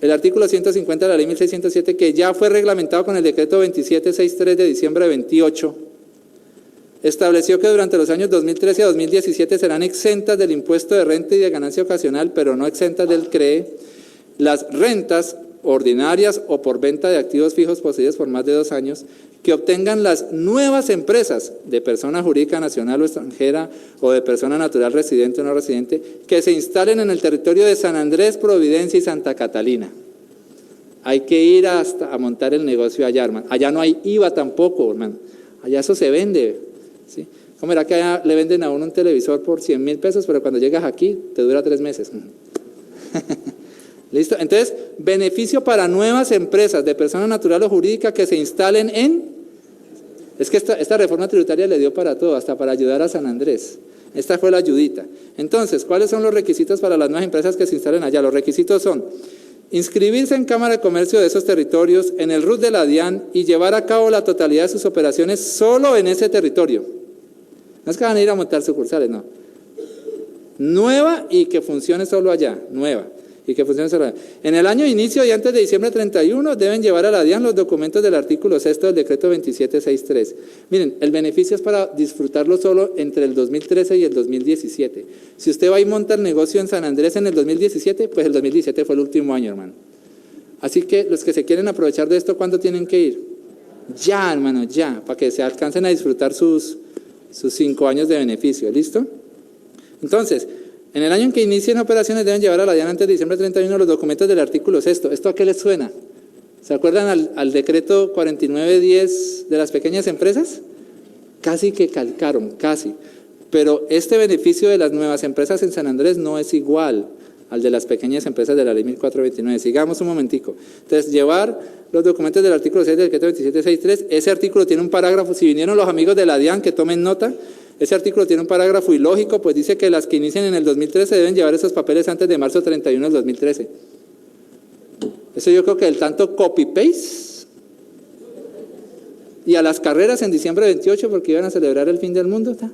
El artículo 150 de la ley 1607, que ya fue reglamentado con el decreto 2763 de diciembre de 28, estableció que durante los años 2013 a 2017 serán exentas del impuesto de renta y de ganancia ocasional, pero no exentas del CRE, las rentas ordinarias o por venta de activos fijos poseídos por más de 2 años que obtengan las nuevas empresas de persona jurídica nacional o extranjera o de persona natural residente o no residente que se instalen en el territorio de San Andrés, Providencia y Santa Catalina. Hay que ir hasta a montar el negocio allá, hermano. Allá no hay IVA tampoco, hermano. Allá eso se vende, ¿sí? ¿Cómo era que allá le venden a uno un televisor por 100.000 pesos, pero cuando llegas aquí te dura 3 meses? ¿Listo? Entonces, beneficio para nuevas empresas de persona natural o jurídica que se instalen en... Es que esta reforma tributaria le dio para todo, hasta para ayudar a San Andrés. Esta fue la ayudita. Entonces, ¿cuáles son los requisitos para las nuevas empresas que se instalen allá? Los requisitos son inscribirse en Cámara de Comercio de esos territorios, en el RUT de la DIAN y llevar a cabo la totalidad de sus operaciones solo en ese territorio. No es que van a ir a montar sucursales, no. Nueva y que funcione solo allá, nueva. Y que funcione solo allá. En el año de inicio y antes de diciembre 31 deben llevar a la DIAN los documentos del artículo 6 del decreto 2763. Miren, el beneficio es para disfrutarlo solo entre el 2013 y el 2017. Si usted va y monta el negocio en San Andrés en el 2017, pues el 2017 fue el último año, hermano. Así que los que se quieren aprovechar de esto, ¿cuándo tienen que ir? Ya, hermano, ya, para que se alcancen a disfrutar sus 5 años de beneficio, ¿listo? Entonces, en el año en que inicien operaciones deben llevar a la DIAN antes de diciembre 31 los documentos del artículo 6. ¿Esto a qué les suena? ¿Se acuerdan al decreto 4910 de las pequeñas empresas? Casi que calcaron, casi. Pero este beneficio de las nuevas empresas en San Andrés no es igual al de las pequeñas empresas de la ley 1429. Sigamos un momentico. Entonces, llevar los documentos del artículo 6 del decreto 2763. Ese artículo tiene un parágrafo. Si vinieron los amigos de la DIAN, que tomen nota. Ese artículo tiene un parágrafo ilógico, pues dice que las que inicien en el 2013 deben llevar esos papeles antes de marzo 31 del 2013. Eso yo creo que el tanto copy-paste. Y a las carreras en diciembre 28, porque iban a celebrar el fin del mundo, ¿está?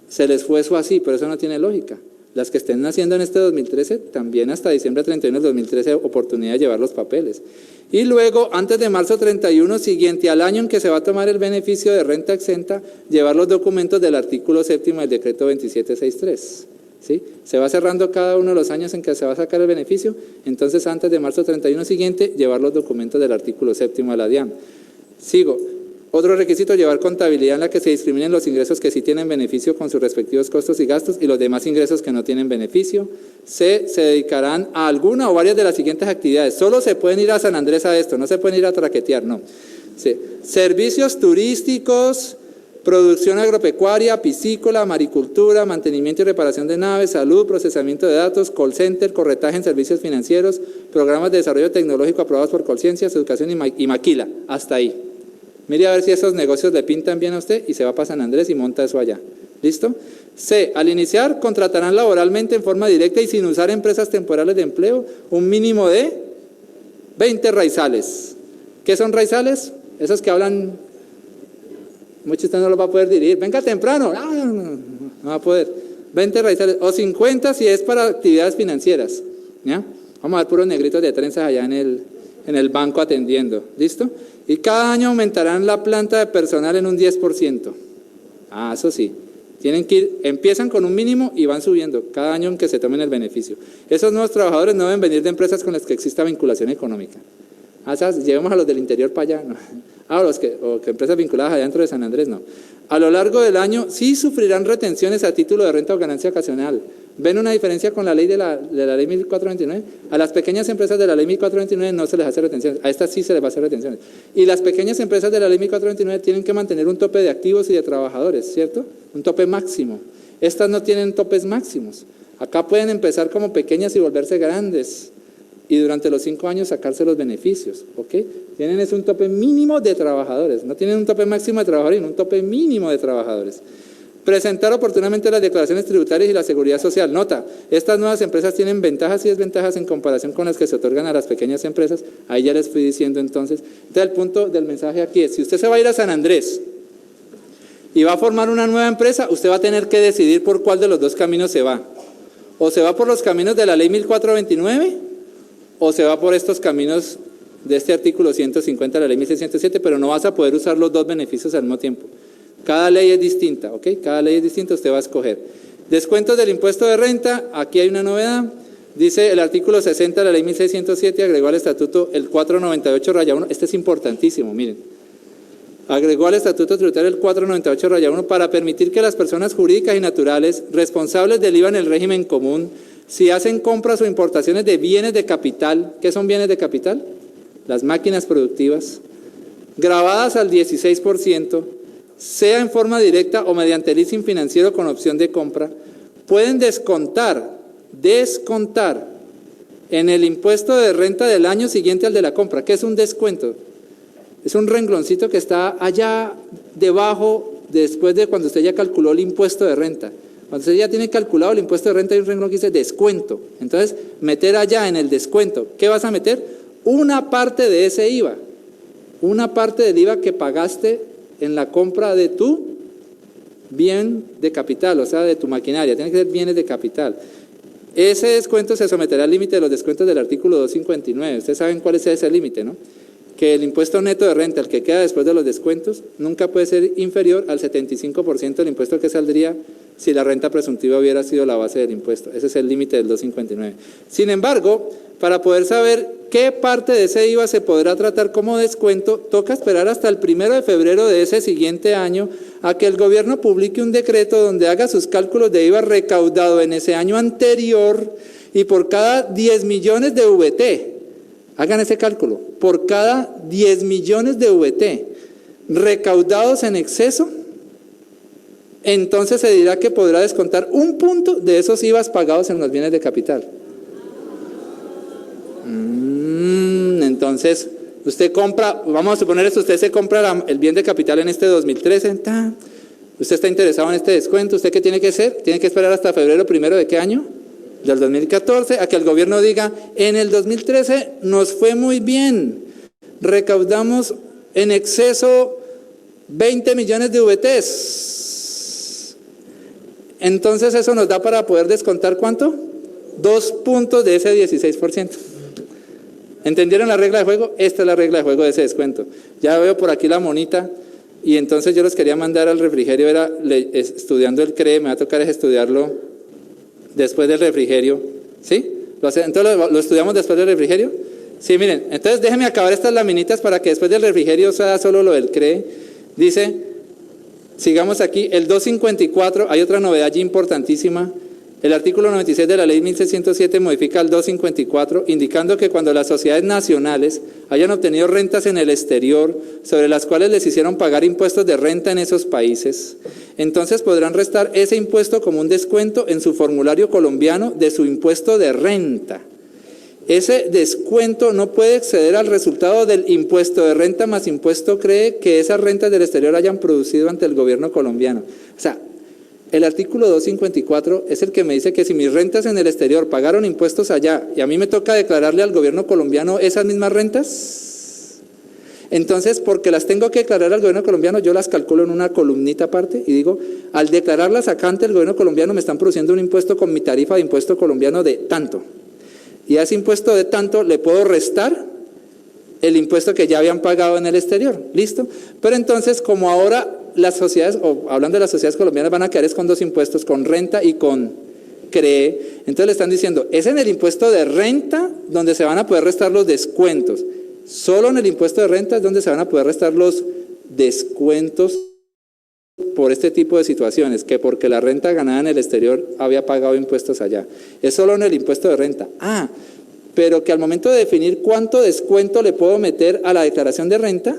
Se les fue eso así, pero eso no tiene lógica. Las que estén naciendo en este 2013, también hasta diciembre 31 del 2013, oportunidad de llevar los papeles. Y luego, antes de marzo 31, siguiente al año en que se va a tomar el beneficio de renta exenta, llevar los documentos del artículo 7 del decreto 2763. ¿Sí? Se va cerrando cada uno de los años en que se va a sacar el beneficio, entonces antes de marzo 31 siguiente, llevar los documentos del artículo 7 de la DIAN. Sigo. Otro requisito, llevar contabilidad en la que se discriminen los ingresos que sí tienen beneficio con sus respectivos costos y gastos y los demás ingresos que no tienen beneficio. Se dedicarán a alguna o varias de las siguientes actividades. Solo se pueden ir a San Andrés a esto, no se pueden ir a traquetear, no. Sí. Servicios turísticos, producción agropecuaria, piscícola, maricultura, mantenimiento y reparación de naves, salud, procesamiento de datos, call center, corretaje en servicios financieros, programas de desarrollo tecnológico aprobados por Colciencias, educación y maquila. Hasta ahí. Mire a ver si esos negocios le pintan bien a usted y se va para San Andrés y monta eso allá. ¿Listo? C. Al iniciar, contratarán laboralmente en forma directa y sin usar empresas temporales de empleo un mínimo de 20 raizales. ¿Qué son raizales? Esos que hablan, mucho usted no los va a poder dirigir. Venga temprano. No va a poder. 20 raizales o 50 si es para actividades financieras. ¿Ya? Vamos a ver puros negritos de trenzas allá en el banco atendiendo. ¿Listo? Y cada año aumentarán la planta de personal en un 10%. Eso sí. Tienen que ir, empiezan con un mínimo y van subiendo cada año en que se tomen el beneficio. Esos nuevos trabajadores no deben venir de empresas con las que exista vinculación económica. Llevemos a los del interior para allá. No. O que empresas vinculadas allá dentro de San Andrés, no. A lo largo del año sí sufrirán retenciones a título de renta o ganancia ocasional. ¿Ven una diferencia con la ley de la ley 1429? A las pequeñas empresas de la ley 1429 no se les hace retenciones, a estas sí se les va a hacer retenciones. Y las pequeñas empresas de la ley 1429 tienen que mantener un tope de activos y de trabajadores, ¿cierto? Un tope máximo. Estas no tienen topes máximos. Acá pueden empezar como pequeñas y volverse grandes y durante los 5 años sacarse los beneficios, ¿ok? Tienen un tope mínimo de trabajadores, no tienen un tope máximo de trabajadores, sino un tope mínimo de trabajadores. Presentar oportunamente las declaraciones tributarias y la seguridad social. Nota, estas nuevas empresas tienen ventajas y desventajas en comparación con las que se otorgan a las pequeñas empresas. Ahí ya les fui diciendo entonces. Entonces el punto del mensaje aquí es, si usted se va a ir a San Andrés y va a formar una nueva empresa, usted va a tener que decidir por cuál de los dos caminos se va. O se va por los caminos de la ley 1429 o se va por estos caminos de este artículo 150 de la ley 1607, pero no vas a poder usar los dos beneficios al mismo tiempo. Cada ley es distinta, ¿ok? Cada ley es distinta, usted va a escoger. Descuentos del impuesto de renta, aquí hay una novedad. Dice el artículo 60 de la ley 1607, agregó al estatuto el 498-1. Este es importantísimo, miren. Agregó al estatuto tributario el 498-1 para permitir que las personas jurídicas y naturales responsables del IVA en el régimen común, si hacen compras o importaciones de bienes de capital, ¿qué son bienes de capital? Las máquinas productivas, grabadas al 16%, sea en forma directa o mediante leasing financiero con opción de compra, pueden descontar en el impuesto de renta del año siguiente al de la compra. ¿Qué es un descuento? Es un rengloncito que está allá debajo, después de cuando usted ya calculó el impuesto de renta. Cuando usted ya tiene calculado el impuesto de renta, hay un renglón que dice descuento. Entonces, meter allá en el descuento, ¿qué vas a meter? Una parte de ese IVA. Una parte del IVA que pagaste en la compra de tu bien de capital, o sea, de tu maquinaria. Tiene que ser bienes de capital. Ese descuento se someterá al límite de los descuentos del artículo 259. Ustedes saben cuál es ese límite, ¿no? Que el impuesto neto de renta, el que queda después de los descuentos, nunca puede ser inferior al 75% del impuesto que saldría si la renta presuntiva hubiera sido la base del impuesto. Ese es el límite del 259. Sin embargo, para poder saber qué parte de ese IVA se podrá tratar como descuento, toca esperar hasta el 1 de febrero de ese siguiente año a que el gobierno publique un decreto donde haga sus cálculos de IVA recaudado en ese año anterior y por cada 10 millones de VT, hagan ese cálculo, por cada 10 millones de VT recaudados en exceso, entonces se dirá que podrá descontar un punto de esos IVAs pagados en los bienes de capital. Entonces, usted compra, vamos a suponer esto, usted se compra el bien de capital en este 2013, usted está interesado en este descuento, ¿usted qué tiene que hacer? Tiene que esperar hasta febrero 1 de qué año? Del 2014, a que el gobierno diga, en el 2013 nos fue muy bien, recaudamos en exceso 20 millones de VTs. Entonces eso nos da para poder descontar ¿cuánto? 2 puntos de ese 16%. ¿Entendieron la regla de juego? Esta es la regla de juego de ese descuento. Ya veo por aquí la monita y entonces yo los quería mandar al refrigerio, era estudiando el CRE, me va a tocar estudiarlo después del refrigerio, ¿sí? Entonces lo estudiamos después del refrigerio. Sí, miren, entonces déjenme acabar estas laminitas para que después del refrigerio sea solo lo del CRE. Dice, sigamos aquí, el 254, hay otra novedad allí importantísima. El artículo 96 de la ley 1607 modifica el 254, indicando que cuando las sociedades nacionales hayan obtenido rentas en el exterior, sobre las cuales les hicieron pagar impuestos de renta en esos países, entonces podrán restar ese impuesto como un descuento en su formulario colombiano de su impuesto de renta. Ese descuento no puede exceder al resultado del impuesto de renta más impuesto CRE que esas rentas del exterior hayan producido ante el gobierno colombiano. O sea, el artículo 254 es el que me dice que si mis rentas en el exterior pagaron impuestos allá y a mí me toca declararle al gobierno colombiano esas mismas rentas, entonces porque las tengo que declarar al gobierno colombiano, yo las calculo en una columnita aparte y digo, al declararlas acá ante el gobierno colombiano me están produciendo un impuesto con mi tarifa de impuesto colombiano de tanto. Y a ese impuesto de tanto le puedo restar el impuesto que ya habían pagado en el exterior. ¿Listo? Pero entonces, como ahora las sociedades, o hablando de las sociedades colombianas, van a quedar con 2 impuestos, con renta y con CRE, entonces le están diciendo, es en el impuesto de renta donde se van a poder restar los descuentos. Solo en el impuesto de renta es donde se van a poder restar los descuentos por este tipo de situaciones, que porque la renta ganada en el exterior había pagado impuestos allá. Es solo en el impuesto de renta. Pero que al momento de definir cuánto descuento le puedo meter a la declaración de renta,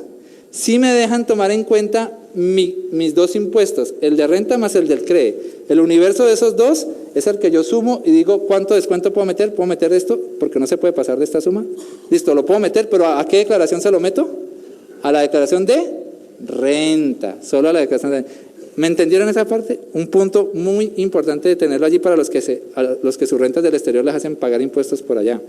sí me dejan tomar en cuenta mis 2 impuestos, el de renta más el del CRE. El universo de esos 2 es el que yo sumo y digo, ¿cuánto descuento puedo meter? ¿Puedo meter esto? Porque no se puede pasar de esta suma. Listo, lo puedo meter, pero ¿a qué declaración se lo meto? A la declaración de renta, solo a la declaración de renta. ¿Me entendieron esa parte? Un punto muy importante de tenerlo allí para los que sus rentas del exterior les hacen pagar impuestos por allá.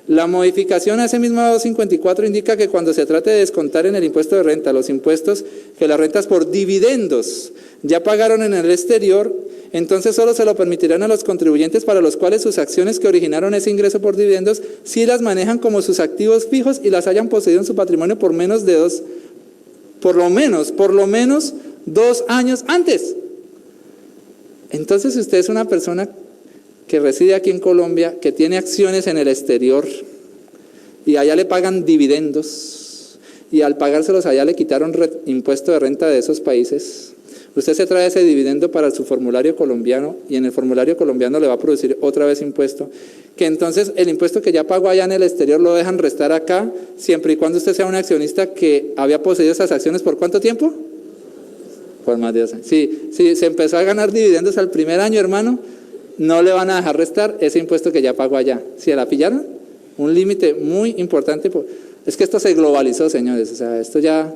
La modificación a ese mismo 254 indica que cuando se trate de descontar en el impuesto de renta los impuestos que las rentas por dividendos ya pagaron en el exterior, entonces solo se lo permitirán a los contribuyentes para los cuales sus acciones que originaron ese ingreso por dividendos sí las manejan como sus activos fijos y las hayan poseído en su patrimonio por lo menos 2 años antes. Entonces, si usted es una persona que reside aquí en Colombia, que tiene acciones en el exterior y allá le pagan dividendos y al pagárselos allá le quitaron impuesto de renta de esos países, usted se trae ese dividendo para su formulario colombiano y en el formulario colombiano le va a producir otra vez impuesto, que entonces el impuesto que ya pagó allá en el exterior lo dejan restar acá, siempre y cuando usted sea un accionista que había poseído esas acciones ¿por cuánto tiempo? Por más de 2 años. Sí, se empezó a ganar dividendos al primer año, hermano, no le van a dejar restar ese impuesto que ya pagó allá. ¿Sí la pillaron? Un límite muy importante. Es que esto se globalizó, señores. O sea, esto ya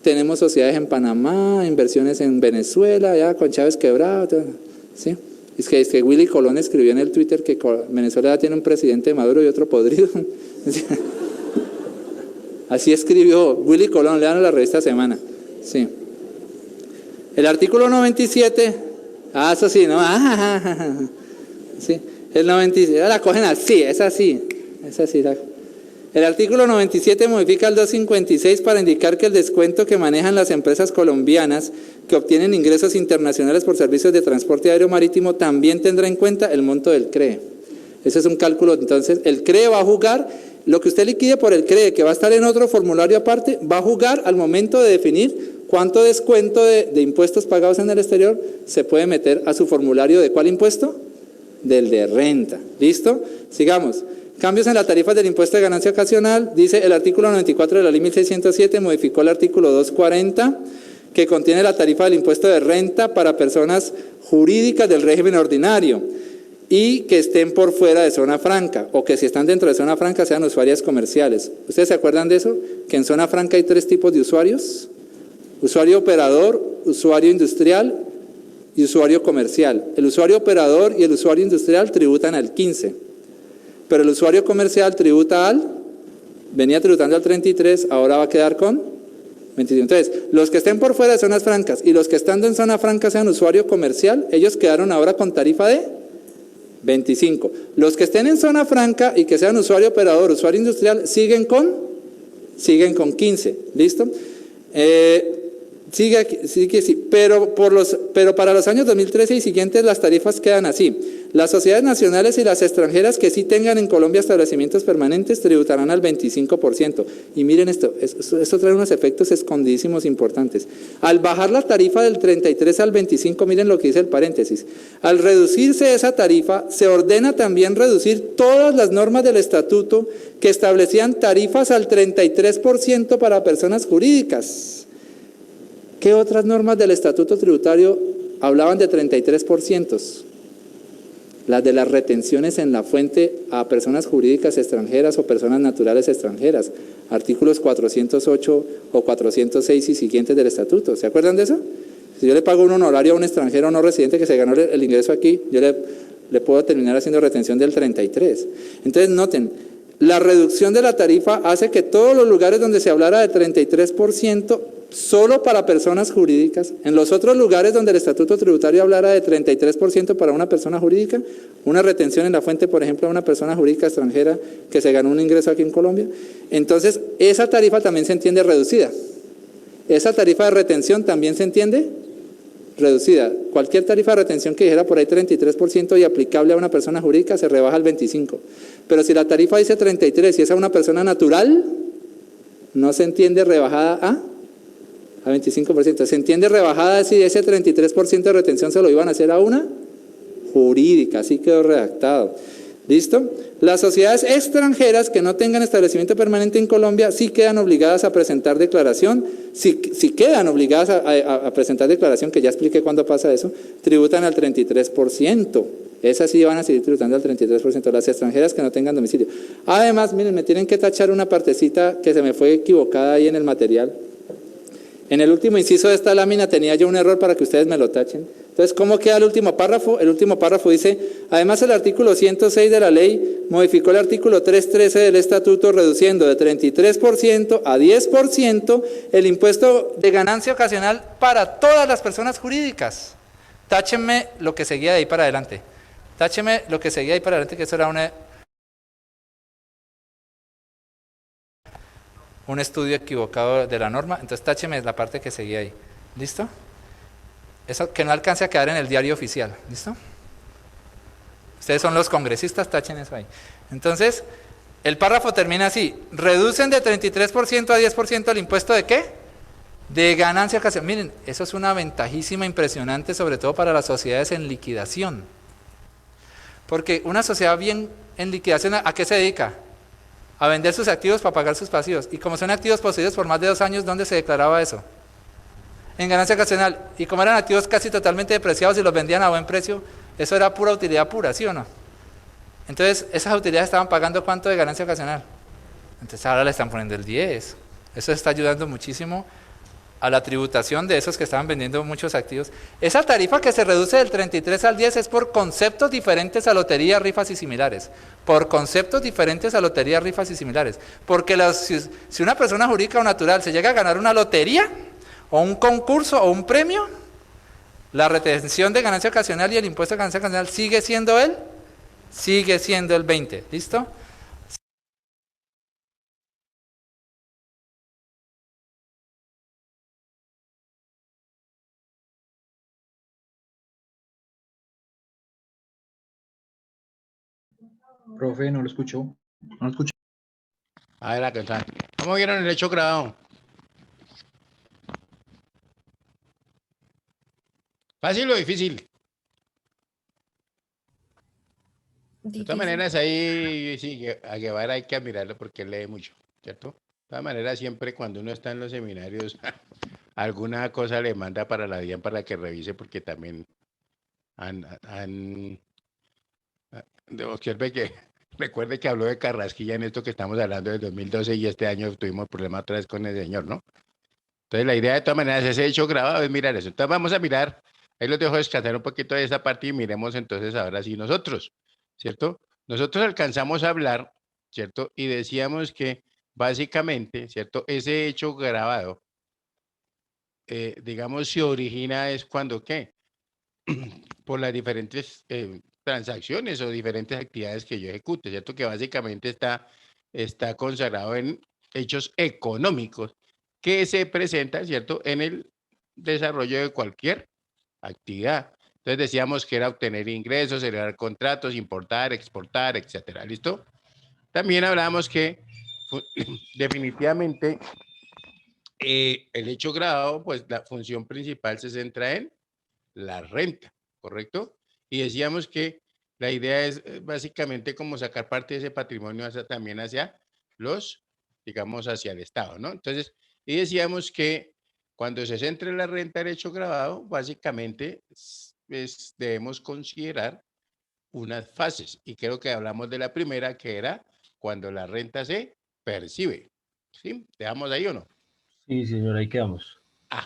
tenemos sociedades en Panamá, inversiones en Venezuela, ya con Chávez quebrado, todo, ¿sí? Es que Willy Colón escribió en el Twitter que Venezuela ya tiene un presidente maduro y otro podrido. Así escribió Willy Colón, lean la revista Semana. Sí. El artículo 97, eso sí, ¿no? Sí. El 97, la cogen así, es así. El artículo 97 modifica el 256 para indicar que el descuento que manejan las empresas colombianas que obtienen ingresos internacionales por servicios de transporte aéreo marítimo también tendrá en cuenta el monto del CRE. Ese es un cálculo. Entonces, el CRE va a jugar, lo que usted liquide por el CRE, que va a estar en otro formulario aparte, va a jugar al momento de definir cuánto descuento de impuestos pagados en el exterior se puede meter a su formulario. ¿De cuál impuesto? Del de renta. ¿Listo? Sigamos. Cambios en la tarifa del impuesto de ganancia ocasional. Dice el artículo 94 de la ley 1607 modificó el artículo 240 que contiene la tarifa del impuesto de renta para personas jurídicas del régimen ordinario y que estén por fuera de zona franca, o que si están dentro de zona franca sean usuarias comerciales. ¿Ustedes se acuerdan de eso? Que en zona franca hay 3 tipos de usuarios: usuario operador, usuario industrial y usuario comercial. El usuario operador y el usuario industrial tributan al 15%, pero el usuario comercial venía tributando al 33%, ahora va a quedar con 25%. Entonces, los que estén por fuera de zonas francas y los que estando en zona franca sean usuario comercial, ellos quedaron ahora con tarifa de 25%. Los que estén en zona franca y que sean usuario operador, usuario industrial, siguen con 15%. ¿Listo? Sí, pero para los años 2013 y siguientes las tarifas quedan así. Las sociedades nacionales y las extranjeras que sí tengan en Colombia establecimientos permanentes tributarán al 25%. Y miren esto trae unos efectos escondidísimos importantes. Al bajar la tarifa del 33 al 25, miren lo que dice el paréntesis. Al reducirse esa tarifa, se ordena también reducir todas las normas del estatuto que establecían tarifas al 33% para personas jurídicas. ¿Qué otras normas del estatuto tributario hablaban de 33%? Las de las retenciones en la fuente a personas jurídicas extranjeras o personas naturales extranjeras, artículos 408 o 406 y siguientes del estatuto. ¿Se acuerdan de eso? Si yo le pago un honorario a un extranjero no residente que se ganó el ingreso aquí, yo le puedo terminar haciendo retención del 33%. Entonces noten, la reducción de la tarifa hace que todos los lugares donde se hablara de 33% solo para personas jurídicas, en los otros lugares donde el estatuto tributario hablara de 33% para una persona jurídica, una retención en la fuente, por ejemplo, a una persona jurídica extranjera que se ganó un ingreso aquí en Colombia, entonces esa tarifa también se entiende reducida. Esa tarifa de retención también se entiende reducida. Cualquier tarifa de retención que dijera por ahí 33% y aplicable a una persona jurídica se rebaja al 25%. Pero si la tarifa dice 33% y es a una persona natural, no se entiende rebajada a 25%. Se entiende rebajada si ese 33% de retención se lo iban a hacer a una jurídica. Así quedó redactado. ¿Listo? Las sociedades extranjeras que no tengan establecimiento permanente en Colombia sí quedan obligadas a presentar declaración. Si quedan obligadas a presentar declaración, que ya expliqué cuándo pasa eso, tributan al 33%. Esas sí van a seguir tributando al 33%. Las extranjeras que no tengan domicilio. Además, miren, me tienen que tachar una partecita que se me fue equivocada ahí en el material. En el último inciso de esta lámina tenía yo un error para que ustedes me lo tachen. Entonces, ¿cómo queda el último párrafo? El último párrafo dice, además el artículo 106 de la ley modificó el artículo 313 del estatuto reduciendo de 33% a 10% el impuesto de ganancia ocasional para todas las personas jurídicas. Táchenme lo que seguía de ahí para adelante. Táchenme lo que seguía de ahí para adelante, que eso era un estudio equivocado de la norma, entonces tácheme la parte que seguía ahí. ¿Listo? Eso que no alcance a quedar en el diario oficial. ¿Listo? Ustedes son los congresistas, tachen eso ahí. Entonces, el párrafo termina así. Reducen de 33% a 10% el impuesto ¿de qué? De ganancia ocasional. Miren, eso es una ventajísima impresionante, sobre todo para las sociedades en liquidación. Porque una sociedad bien en liquidación, ¿a qué se dedica? A vender sus activos para pagar sus pasivos. Y como son activos poseídos por más de 2 años, ¿dónde se declaraba eso? En ganancia ocasional. Y como eran activos casi totalmente depreciados y los vendían a buen precio, eso era pura utilidad pura, ¿sí o no? Entonces, esas utilidades estaban pagando ¿cuánto de ganancia ocasional? Entonces ahora le están poniendo el 10. Eso está ayudando muchísimo a la tributación de esos que estaban vendiendo muchos activos. Esa tarifa que se reduce del 33 al 10 es por conceptos diferentes a lotería, rifas y similares. Por conceptos diferentes a lotería, rifas y similares. Porque si una persona jurídica o natural se llega a ganar una lotería, o un concurso, o un premio, la retención de ganancia ocasional y el impuesto de ganancia ocasional sigue siendo el 20. ¿Listo?
Profe, no lo escuchó. No lo escuchó.
A ver, acá está. ¿Cómo vieron el hecho grabado? ¿Fácil o difícil? De todas
Difícil.
maneras, ahí sí, a Guevara hay que admirarlo porque él lee mucho, ¿cierto? De todas maneras, siempre cuando uno está en los seminarios, alguna cosa le manda para la DIAN para que revise porque también observe que, recuerde que habló de Carrasquilla en esto que estamos hablando del 2012 y este año tuvimos problemas otra vez con el señor, ¿no? Entonces la idea de todas maneras, ese hecho grabado es mirar eso. Entonces vamos a mirar, ahí los dejo descansar un poquito de esta parte y miremos entonces ahora sí nosotros, ¿cierto? Nosotros alcanzamos a hablar, ¿cierto? Y decíamos que básicamente, ¿cierto? Ese hecho grabado, digamos, se origina es cuando, ¿qué? Por las diferentes transacciones o diferentes actividades que yo ejecute, ¿cierto? Que básicamente está consagrado en hechos económicos que se presentan, ¿cierto? En el desarrollo de cualquier actividad. Entonces decíamos que era obtener ingresos, celebrar contratos, importar, exportar, etcétera. ¿Listo? También hablábamos que definitivamente el hecho grabado, pues la función principal se centra en la renta, ¿correcto? Y decíamos que la idea es básicamente como sacar parte de ese patrimonio también hacia digamos, hacia el Estado, ¿no? Entonces, y decíamos que cuando se centra en la renta del hecho grabado, básicamente debemos considerar unas fases. Y creo que hablamos de la primera, que era cuando la renta se percibe. ¿Sí? ¿Dejamos ahí o no?
Sí, señor, ahí quedamos.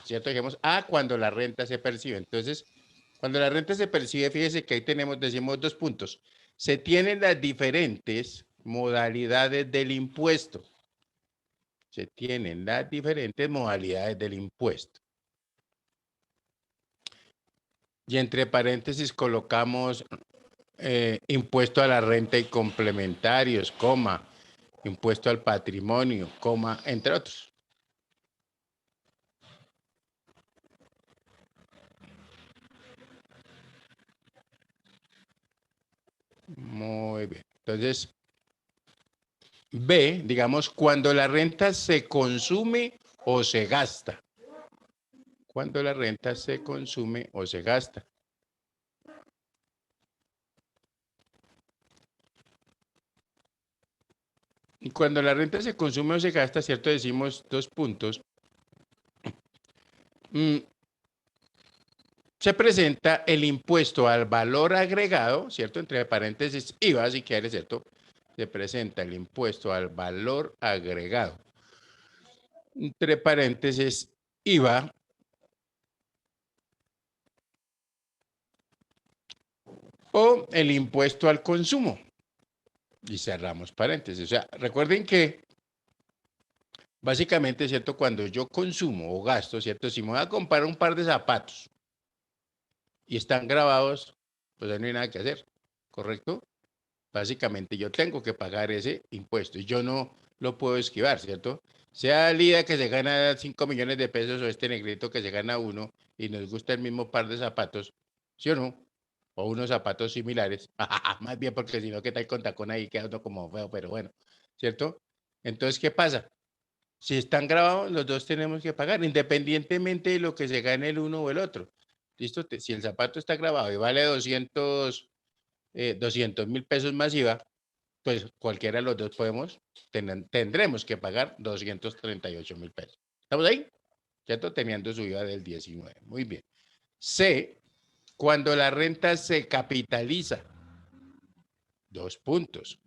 Cierto, dijimos, cuando la renta se percibe. Entonces, cuando la renta se percibe, fíjese que ahí decimos 2 puntos. Se tienen las diferentes modalidades del impuesto. Se tienen las diferentes modalidades del impuesto. Y entre paréntesis colocamos impuesto a la renta y complementarios, coma, impuesto al patrimonio, coma, entre otros. Muy bien. Entonces, B, digamos, cuando la renta se consume o se gasta. Cuando la renta se consume o se gasta. Y cuando la renta se consume o se gasta, ¿cierto? Decimos 2 puntos. Se presenta el impuesto al valor agregado, ¿cierto? Entre paréntesis IVA, si quieres, ¿cierto? Se presenta el impuesto al valor agregado. Entre paréntesis IVA. O el impuesto al consumo. Y cerramos paréntesis. O sea, recuerden que básicamente, ¿cierto? Cuando yo consumo o gasto, ¿cierto? Si me voy a comprar un par de zapatos y están grabados, pues ahí no hay nada que hacer, ¿correcto? Básicamente yo tengo que pagar ese impuesto y yo no lo puedo esquivar, ¿cierto? Sea Lida que se gana 5 millones de pesos o este negrito que se gana 1 y nos gusta el mismo par de zapatos, ¿sí o no? O unos zapatos similares, más bien porque si no, ¿qué tal con tacón ahí? Queda uno como feo, pero bueno, ¿cierto? Entonces, ¿qué pasa? Si están grabados, los dos tenemos que pagar, independientemente de lo que se gane el uno o el otro. ¿Listo? Si el zapato está grabado y vale 200.000 pesos más IVA, pues cualquiera de los dos tendremos que pagar 238.000 pesos. ¿Estamos ahí? ¿Cierto? Teniendo su IVA del 19. Muy bien. C, cuando la renta se capitaliza. Dos puntos.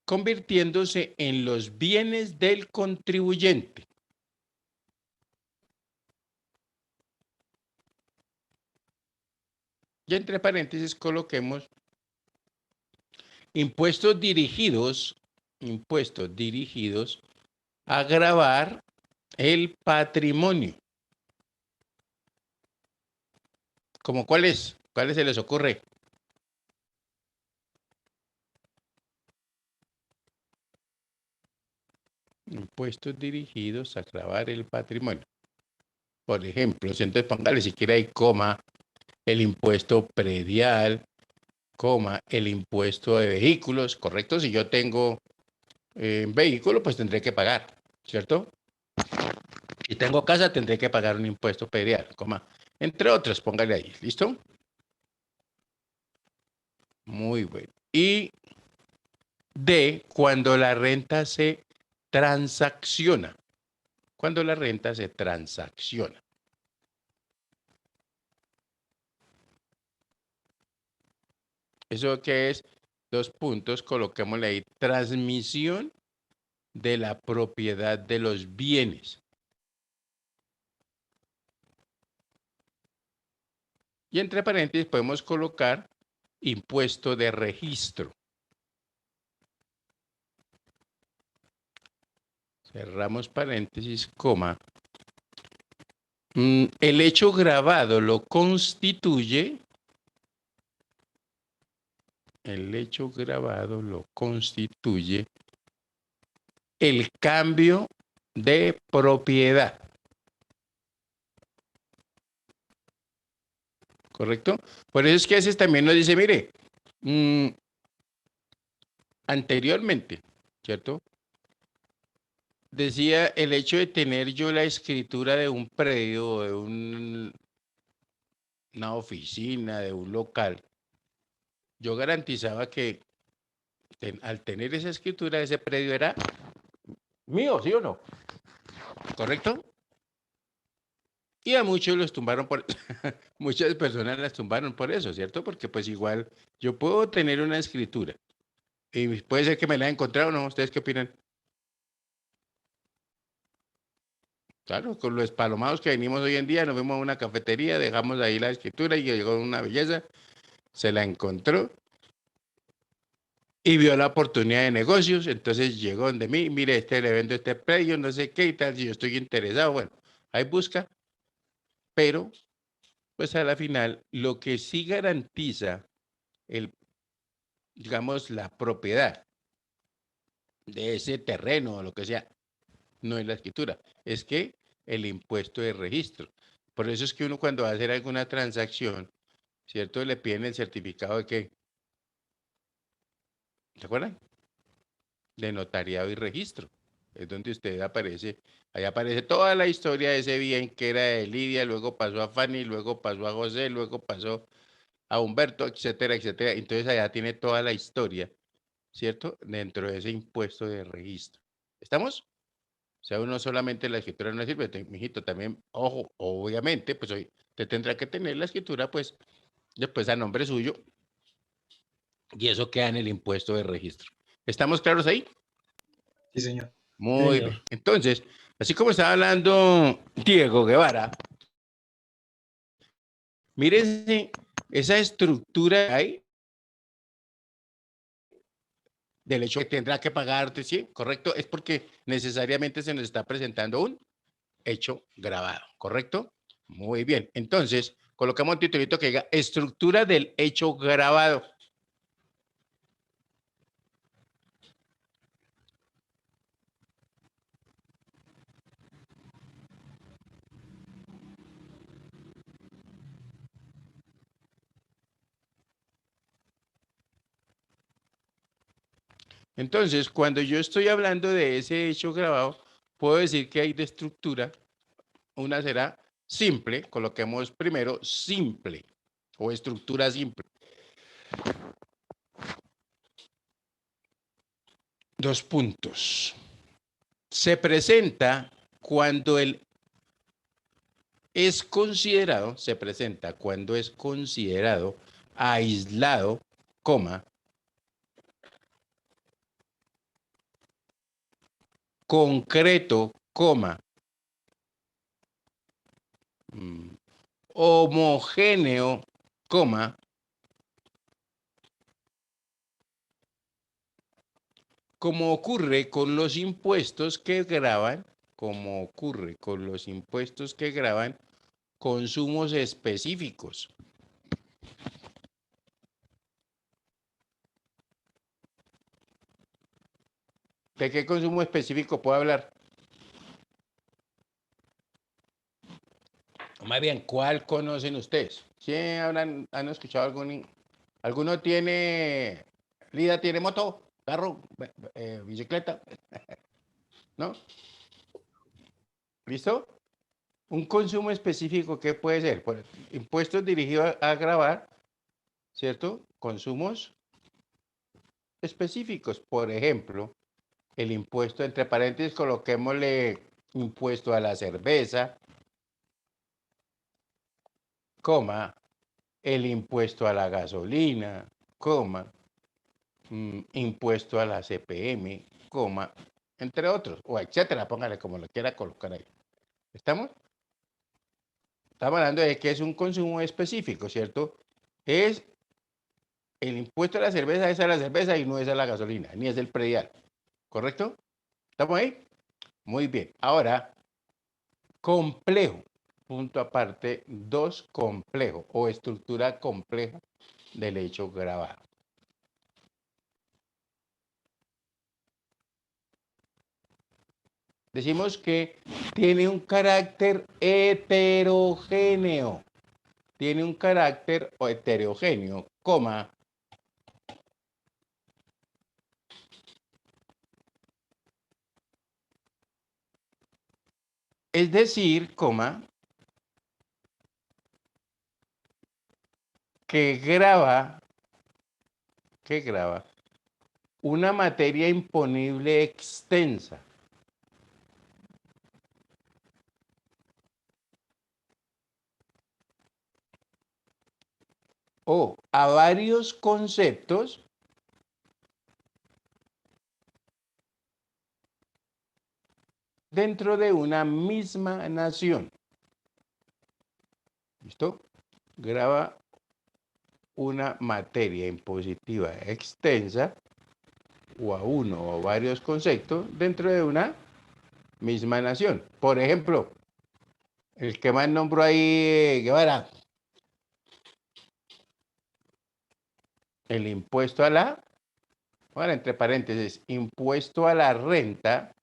Convirtiéndose en los bienes del contribuyente. Y entre paréntesis coloquemos impuestos dirigidos a gravar el patrimonio. ¿Cómo cuáles? ¿Cuáles se les ocurre? Impuestos dirigidos a gravar el patrimonio. Por ejemplo, entonces póngale si quiere ahí coma el impuesto predial, coma el impuesto de vehículos, ¿correcto? Si yo tengo vehículo, pues tendré que pagar, ¿cierto? Si tengo casa, tendré que pagar un impuesto predial, coma, entre otros, póngale ahí, ¿listo? Muy bueno. Y D, cuando la renta se transacciona. Cuando la renta se transacciona. ¿Eso qué es? Dos puntos, coloquémosle ahí, transmisión de la propiedad de los bienes. Y entre paréntesis podemos colocar impuesto de registro. Cerramos paréntesis, coma. El hecho grabado lo constituye. El hecho grabado lo constituye el cambio de propiedad. ¿Correcto? Por eso es que a veces también nos dice, mire, anteriormente, ¿cierto? Decía el hecho de tener yo la escritura de un predio, de una oficina, de un local, yo garantizaba que al tener esa escritura, ese predio era mío, ¿sí o no? ¿Correcto? Y a muchos los tumbaron por muchas personas las tumbaron por eso, ¿cierto? Porque pues igual yo puedo tener una escritura y puede ser que me la haya encontrado, ¿no? ¿Ustedes qué opinan? Claro, con los palomados que venimos hoy en día, nos vemos a una cafetería, dejamos ahí la escritura y llegó una belleza, se la encontró y vio la oportunidad de negocios, entonces llegó donde mí, mire, le vendo este predio, no sé qué y tal, si yo estoy interesado, bueno, ahí busca, pero pues a la final lo que sí garantiza digamos, la propiedad de ese terreno o lo que sea, no es la escritura, es que el impuesto de registro. Por eso es que uno cuando va a hacer alguna transacción, ¿cierto? Le piden el certificado de qué, ¿se acuerdan? De notariado y registro. Es donde usted aparece, ahí aparece toda la historia de ese bien que era de Lidia, luego pasó a Fanny, luego pasó a José, luego pasó a Humberto, etcétera, etcétera. Entonces allá tiene toda la historia, ¿cierto? Dentro de ese impuesto de registro. ¿Estamos? O sea, uno solamente la escritura no sirve, mijito, también, ojo, obviamente, pues hoy te tendrá que tener la escritura, pues, después a nombre suyo, y eso queda en el impuesto de registro. ¿Estamos claros ahí?
Sí, señor.
Muy bien. Entonces, así como estaba hablando Diego Guevara, mírense esa estructura ahí del hecho que tendrá que pagarte, ¿sí? ¿Correcto? Es porque necesariamente se nos está presentando un hecho grabado, ¿correcto? Muy bien. Entonces, colocamos un titulito que diga estructura del hecho grabado. Entonces, cuando yo estoy hablando de ese hecho grabado, puedo decir que hay de estructura. Una será simple, coloquemos primero simple o estructura simple. Dos puntos. Se presenta cuando el es considerado, se presenta cuando es considerado aislado, coma, concreto, coma, homogéneo, coma, como ocurre con los impuestos que gravan, como ocurre con los impuestos que gravan consumos específicos. ¿De qué consumo específico puedo hablar? O más bien, ¿cuál conocen ustedes? ¿Sí han escuchado alguno tiene, Lida tiene moto, carro, bicicleta? ¿No? ¿Listo? Un consumo específico, ¿qué puede ser? Impuestos dirigidos a gravar, ¿cierto? Consumos específicos. Por ejemplo, el impuesto, entre paréntesis, coloquémosle impuesto a la cerveza, coma, el impuesto a la gasolina, coma, impuesto a la CPM, coma, entre otros, o etcétera, póngale como lo quiera colocar ahí. ¿Estamos? Estamos hablando de que es un consumo específico, ¿cierto? Es el impuesto a la cerveza, es a la cerveza y no es a la gasolina, ni es el predial, ¿correcto? ¿Estamos ahí? Muy bien. Ahora, complejo, punto aparte, 2, complejo o estructura compleja del hecho grabado. Decimos que tiene un carácter heterogéneo. Tiene un carácter heterogéneo, coma. Es decir, coma, que graba una materia imponible extensa. O a varios conceptos dentro de una misma nación. ¿Listo? Graba una materia impositiva extensa o a uno o varios conceptos dentro de una misma nación. Por ejemplo, el que más nombró ahí, Guevara, el impuesto a la, bueno, entre paréntesis, impuesto a la renta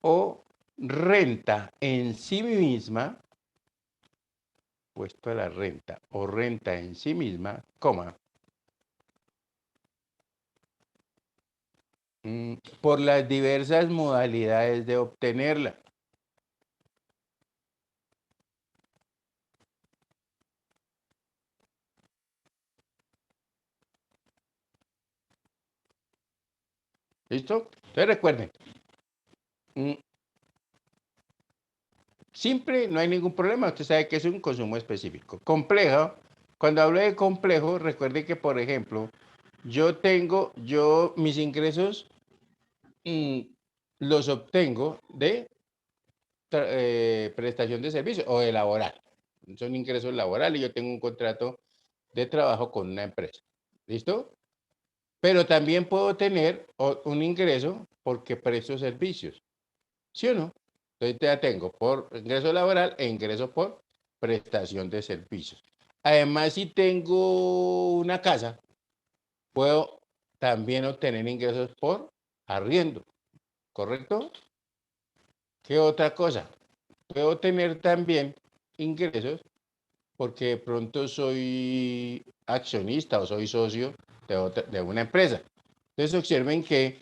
o renta en sí misma, impuesto a la renta o renta en sí misma, coma, por las diversas modalidades de obtenerla. ¿Listo? Entonces recuerden, simple, no hay ningún problema, usted sabe que es un consumo específico. Complejo, cuando hablo de complejo, recuerde que, por ejemplo, mis ingresos los obtengo de prestación de servicios o de laboral. Son ingresos laborales, yo tengo un contrato de trabajo con una empresa. ¿Listo? Pero también puedo tener un ingreso porque presto servicios. ¿Sí o no? Entonces ya tengo por ingreso laboral e ingreso por prestación de servicios. Además, si tengo una casa, puedo también obtener ingresos por arriendo. ¿Correcto? ¿Qué otra cosa? Puedo tener también ingresos porque de pronto soy accionista o soy socio de una empresa. Entonces observen que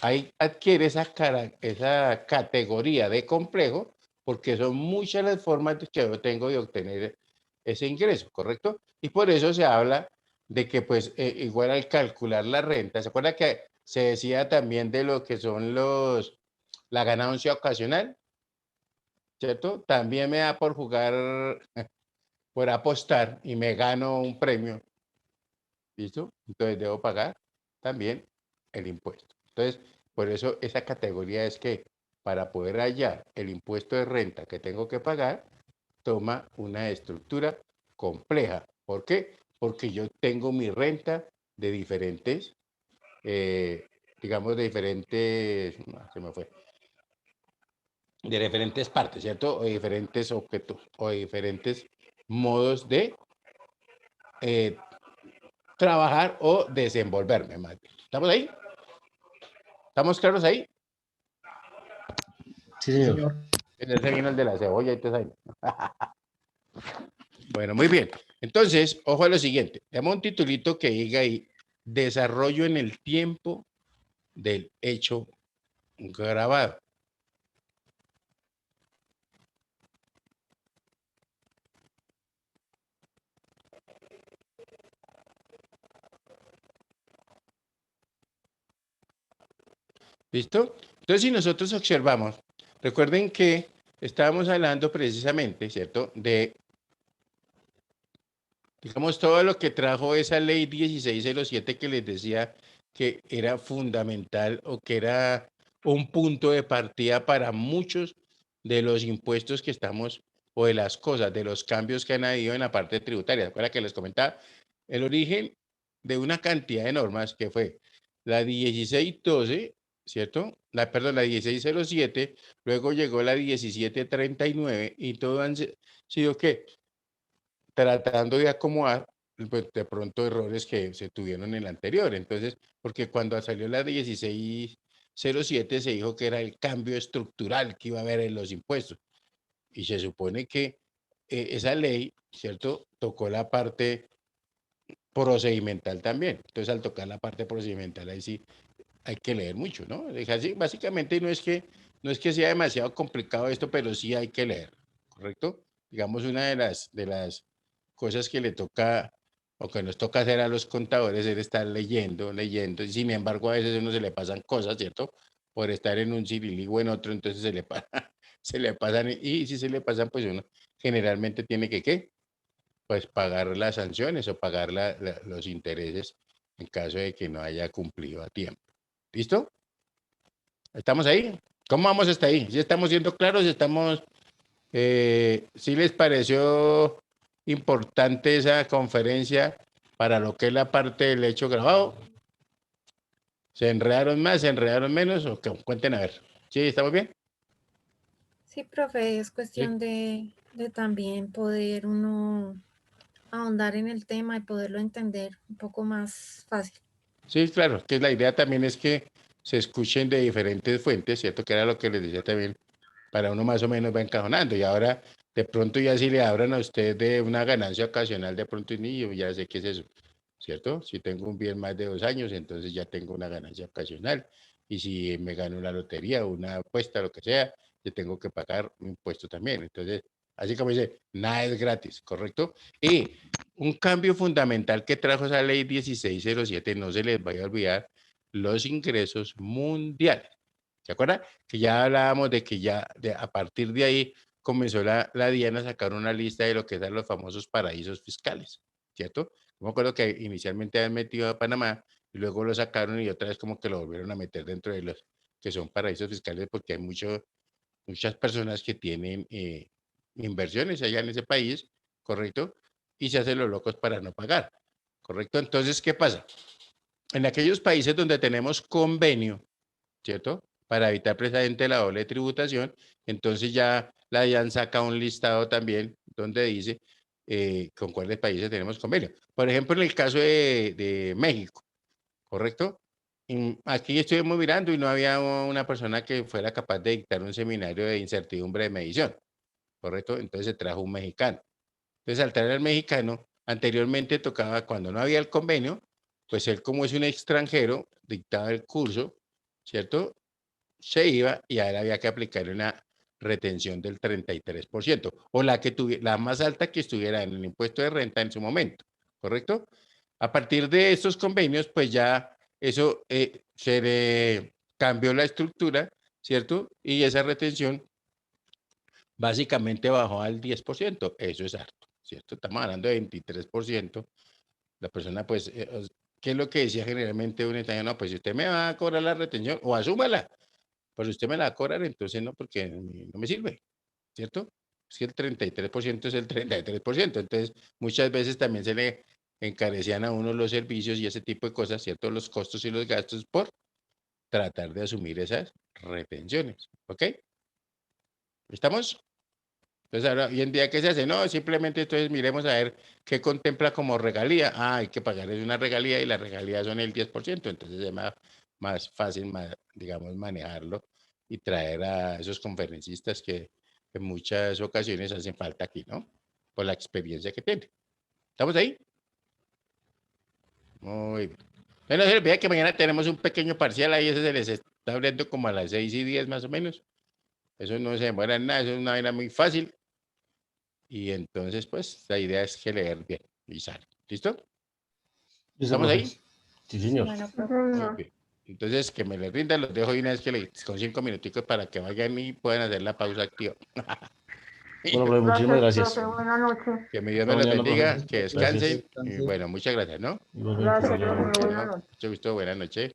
ahí adquiere esa categoría de complejo porque son muchas las formas que yo tengo de obtener ese ingreso, ¿correcto? Y por eso se habla de que pues igual al calcular la renta, ¿se acuerda que se decía también de lo que son la ganancia ocasional, ¿cierto? También me da por jugar, por apostar y me gano un premio, ¿listo? Entonces debo pagar también el impuesto. Entonces, por eso esa categoría es que para poder hallar el impuesto de renta que tengo que pagar, toma una estructura compleja. ¿Por qué? Porque yo tengo mi renta de diferentes, digamos, de diferentes, se me fue, de diferentes partes, ¿cierto? O de diferentes objetos, o de diferentes modos de eh, trabajar o desenvolverme, más bien. ¿Estamos ahí? ¿Estamos claros ahí?
Sí,
Sí,
señor.
señor.
Ese vino el de la cebolla y todo ahí. Bueno, muy bien. Entonces, ojo a lo siguiente. Damos un titulito que diga ahí, desarrollo en el tiempo del hecho grabado. ¿Listo? Entonces, si nosotros observamos, recuerden que estábamos hablando precisamente, ¿cierto? De, digamos, todo lo que trajo esa ley 1607 que les decía que era fundamental o que era un punto de partida para muchos de los impuestos que estamos, o de las cosas, de los cambios que han habido en la parte tributaria. ¿Se acuerdan que les comentaba? El origen de una cantidad de normas que fue la 1612, ¿cierto? Perdón, la 1607, luego llegó la 1739 y todo han sido que tratando de acomodar pues, de pronto errores que se tuvieron en la anterior. Entonces, porque cuando salió la 1607 se dijo que era el cambio estructural que iba a haber en los impuestos. Y se supone que esa ley, ¿cierto? Tocó la parte procedimental también. Entonces, al tocar la parte procedimental, ahí sí hay que leer mucho, ¿no? Así, básicamente no es que sea demasiado complicado esto, pero sí hay que leer, ¿correcto? Digamos, una de las cosas que le toca o que nos toca hacer a los contadores es estar leyendo, leyendo, y sin embargo a veces a uno se le pasan cosas, ¿cierto? Por estar en un cirilí o en otro, entonces se le, se le pasan, y si se le pasan, pues uno generalmente tiene que, ¿qué? Pues pagar las sanciones o pagar los intereses en caso de que no haya cumplido a tiempo. ¿Listo? ¿Estamos ahí? ¿Cómo vamos hasta ahí? ¿Sí estamos siendo claros? ¿Sí les pareció importante esa conferencia para lo que es la parte del hecho grabado? ¿Se enredaron más, se enredaron menos? ¿O qué? Cuenten a ver. ¿Sí? ¿Estamos bien?
Sí, profe, es
Sí.
cuestión de también poder uno ahondar en el tema y poderlo entender un poco más fácil.
Sí, claro, que la idea también es que se escuchen de diferentes fuentes, ¿cierto? Que era lo que les decía también, para uno más o menos va encajonando. Y ahora, de pronto ya si le abran a usted de una ganancia ocasional, de pronto ni yo ya sé qué es eso, ¿cierto? Si tengo un bien más de 2 años, entonces ya tengo una ganancia ocasional. Y si me gano una lotería, una apuesta, lo que sea, yo tengo que pagar un impuesto también. Entonces, así como dice, nada es gratis, ¿correcto? Y un cambio fundamental que trajo esa ley 1607, no se les vaya a olvidar, los ingresos mundiales. ¿Se acuerdan? Que ya hablábamos de que ya a partir de ahí comenzó la DIAN a sacar una lista de lo que eran los famosos paraísos fiscales, ¿cierto? Yo me acuerdo que inicialmente habían metido a Panamá y luego lo sacaron y otra vez como que lo volvieron a meter dentro de los que son paraísos fiscales porque hay muchas personas que tienen inversiones allá en ese país, ¿correcto? Y se hacen los locos para no pagar, ¿correcto? Entonces, ¿qué pasa? En aquellos países donde tenemos convenio, ¿cierto? Para evitar precisamente la doble tributación, entonces ya la DIAN saca un listado también donde dice con cuáles países tenemos convenio. Por ejemplo, en el caso de México, ¿correcto? Aquí estuvimos mirando y no había una persona que fuera capaz de dictar un seminario de incertidumbre de medición, ¿correcto? Entonces se trajo un mexicano. Entonces, al traer al mexicano, anteriormente tocaba, cuando no había el convenio, pues él como es un extranjero, dictaba el curso, ¿cierto? Se iba y a él había que aplicar una retención del 33%, o la que la más alta que estuviera en el impuesto de renta en su momento, ¿correcto? A partir de estos convenios, pues ya eso se le cambió la estructura ¿cierto? Y esa retención básicamente bajó al 10%. Eso es harto, ¿cierto? Estamos hablando de 23%. La persona, pues, ¿qué es lo que decía generalmente un extranjero? No, pues si usted me va a cobrar la retención, o asúmala, pues usted me la va a cobrar, entonces no, porque no me sirve, ¿cierto? Es que el 33% es el 33%. Entonces, muchas veces también se le encarecían a uno los servicios y ese tipo de cosas, ¿cierto? Los costos y los gastos por tratar de asumir esas retenciones, ¿ok? ¿Estamos? Entonces, ahora, hoy en día, ¿qué se hace? No, simplemente entonces miremos a ver qué contempla como regalía. Ah, hay que pagar es una regalía y las regalías son el 10%. Entonces es más fácil, digamos, manejarlo y traer a esos conferencistas que en muchas ocasiones hacen falta aquí, ¿no? Por la experiencia que tienen. ¿Estamos ahí? Muy bien. Bueno, se olvida que mañana tenemos un pequeño parcial ahí, ese se les está abriendo como a las 6:10 más o menos. Eso no se demora en nada, eso es una vaina muy fácil. Y entonces, pues, la idea es que leer bien y sale. ¿Listo?
¿Listo,
¿Estamos
profe?
ahí?
Sí, señor.
Bueno,
Sí,
profe.
Muy
señor.
bien. Entonces, que me les rinda, los dejo de una vez con 5 minuticos para que vayan y puedan hacer la pausa activa.
Bueno, profe, muchísimas
Gracias,
gracias.
profe. Buenas noches.
Que mi Dios
Hasta
me los
mañana, profe.
bendiga,
Gracias,
que
profe.
Gracias.
descansen. Y
Descanse.
bueno, muchas gracias, ¿no?
Igualmente,
Gracias,
hasta luego.
profe. Buenas
Bueno,
noches.
mucho gusto, buenas noches.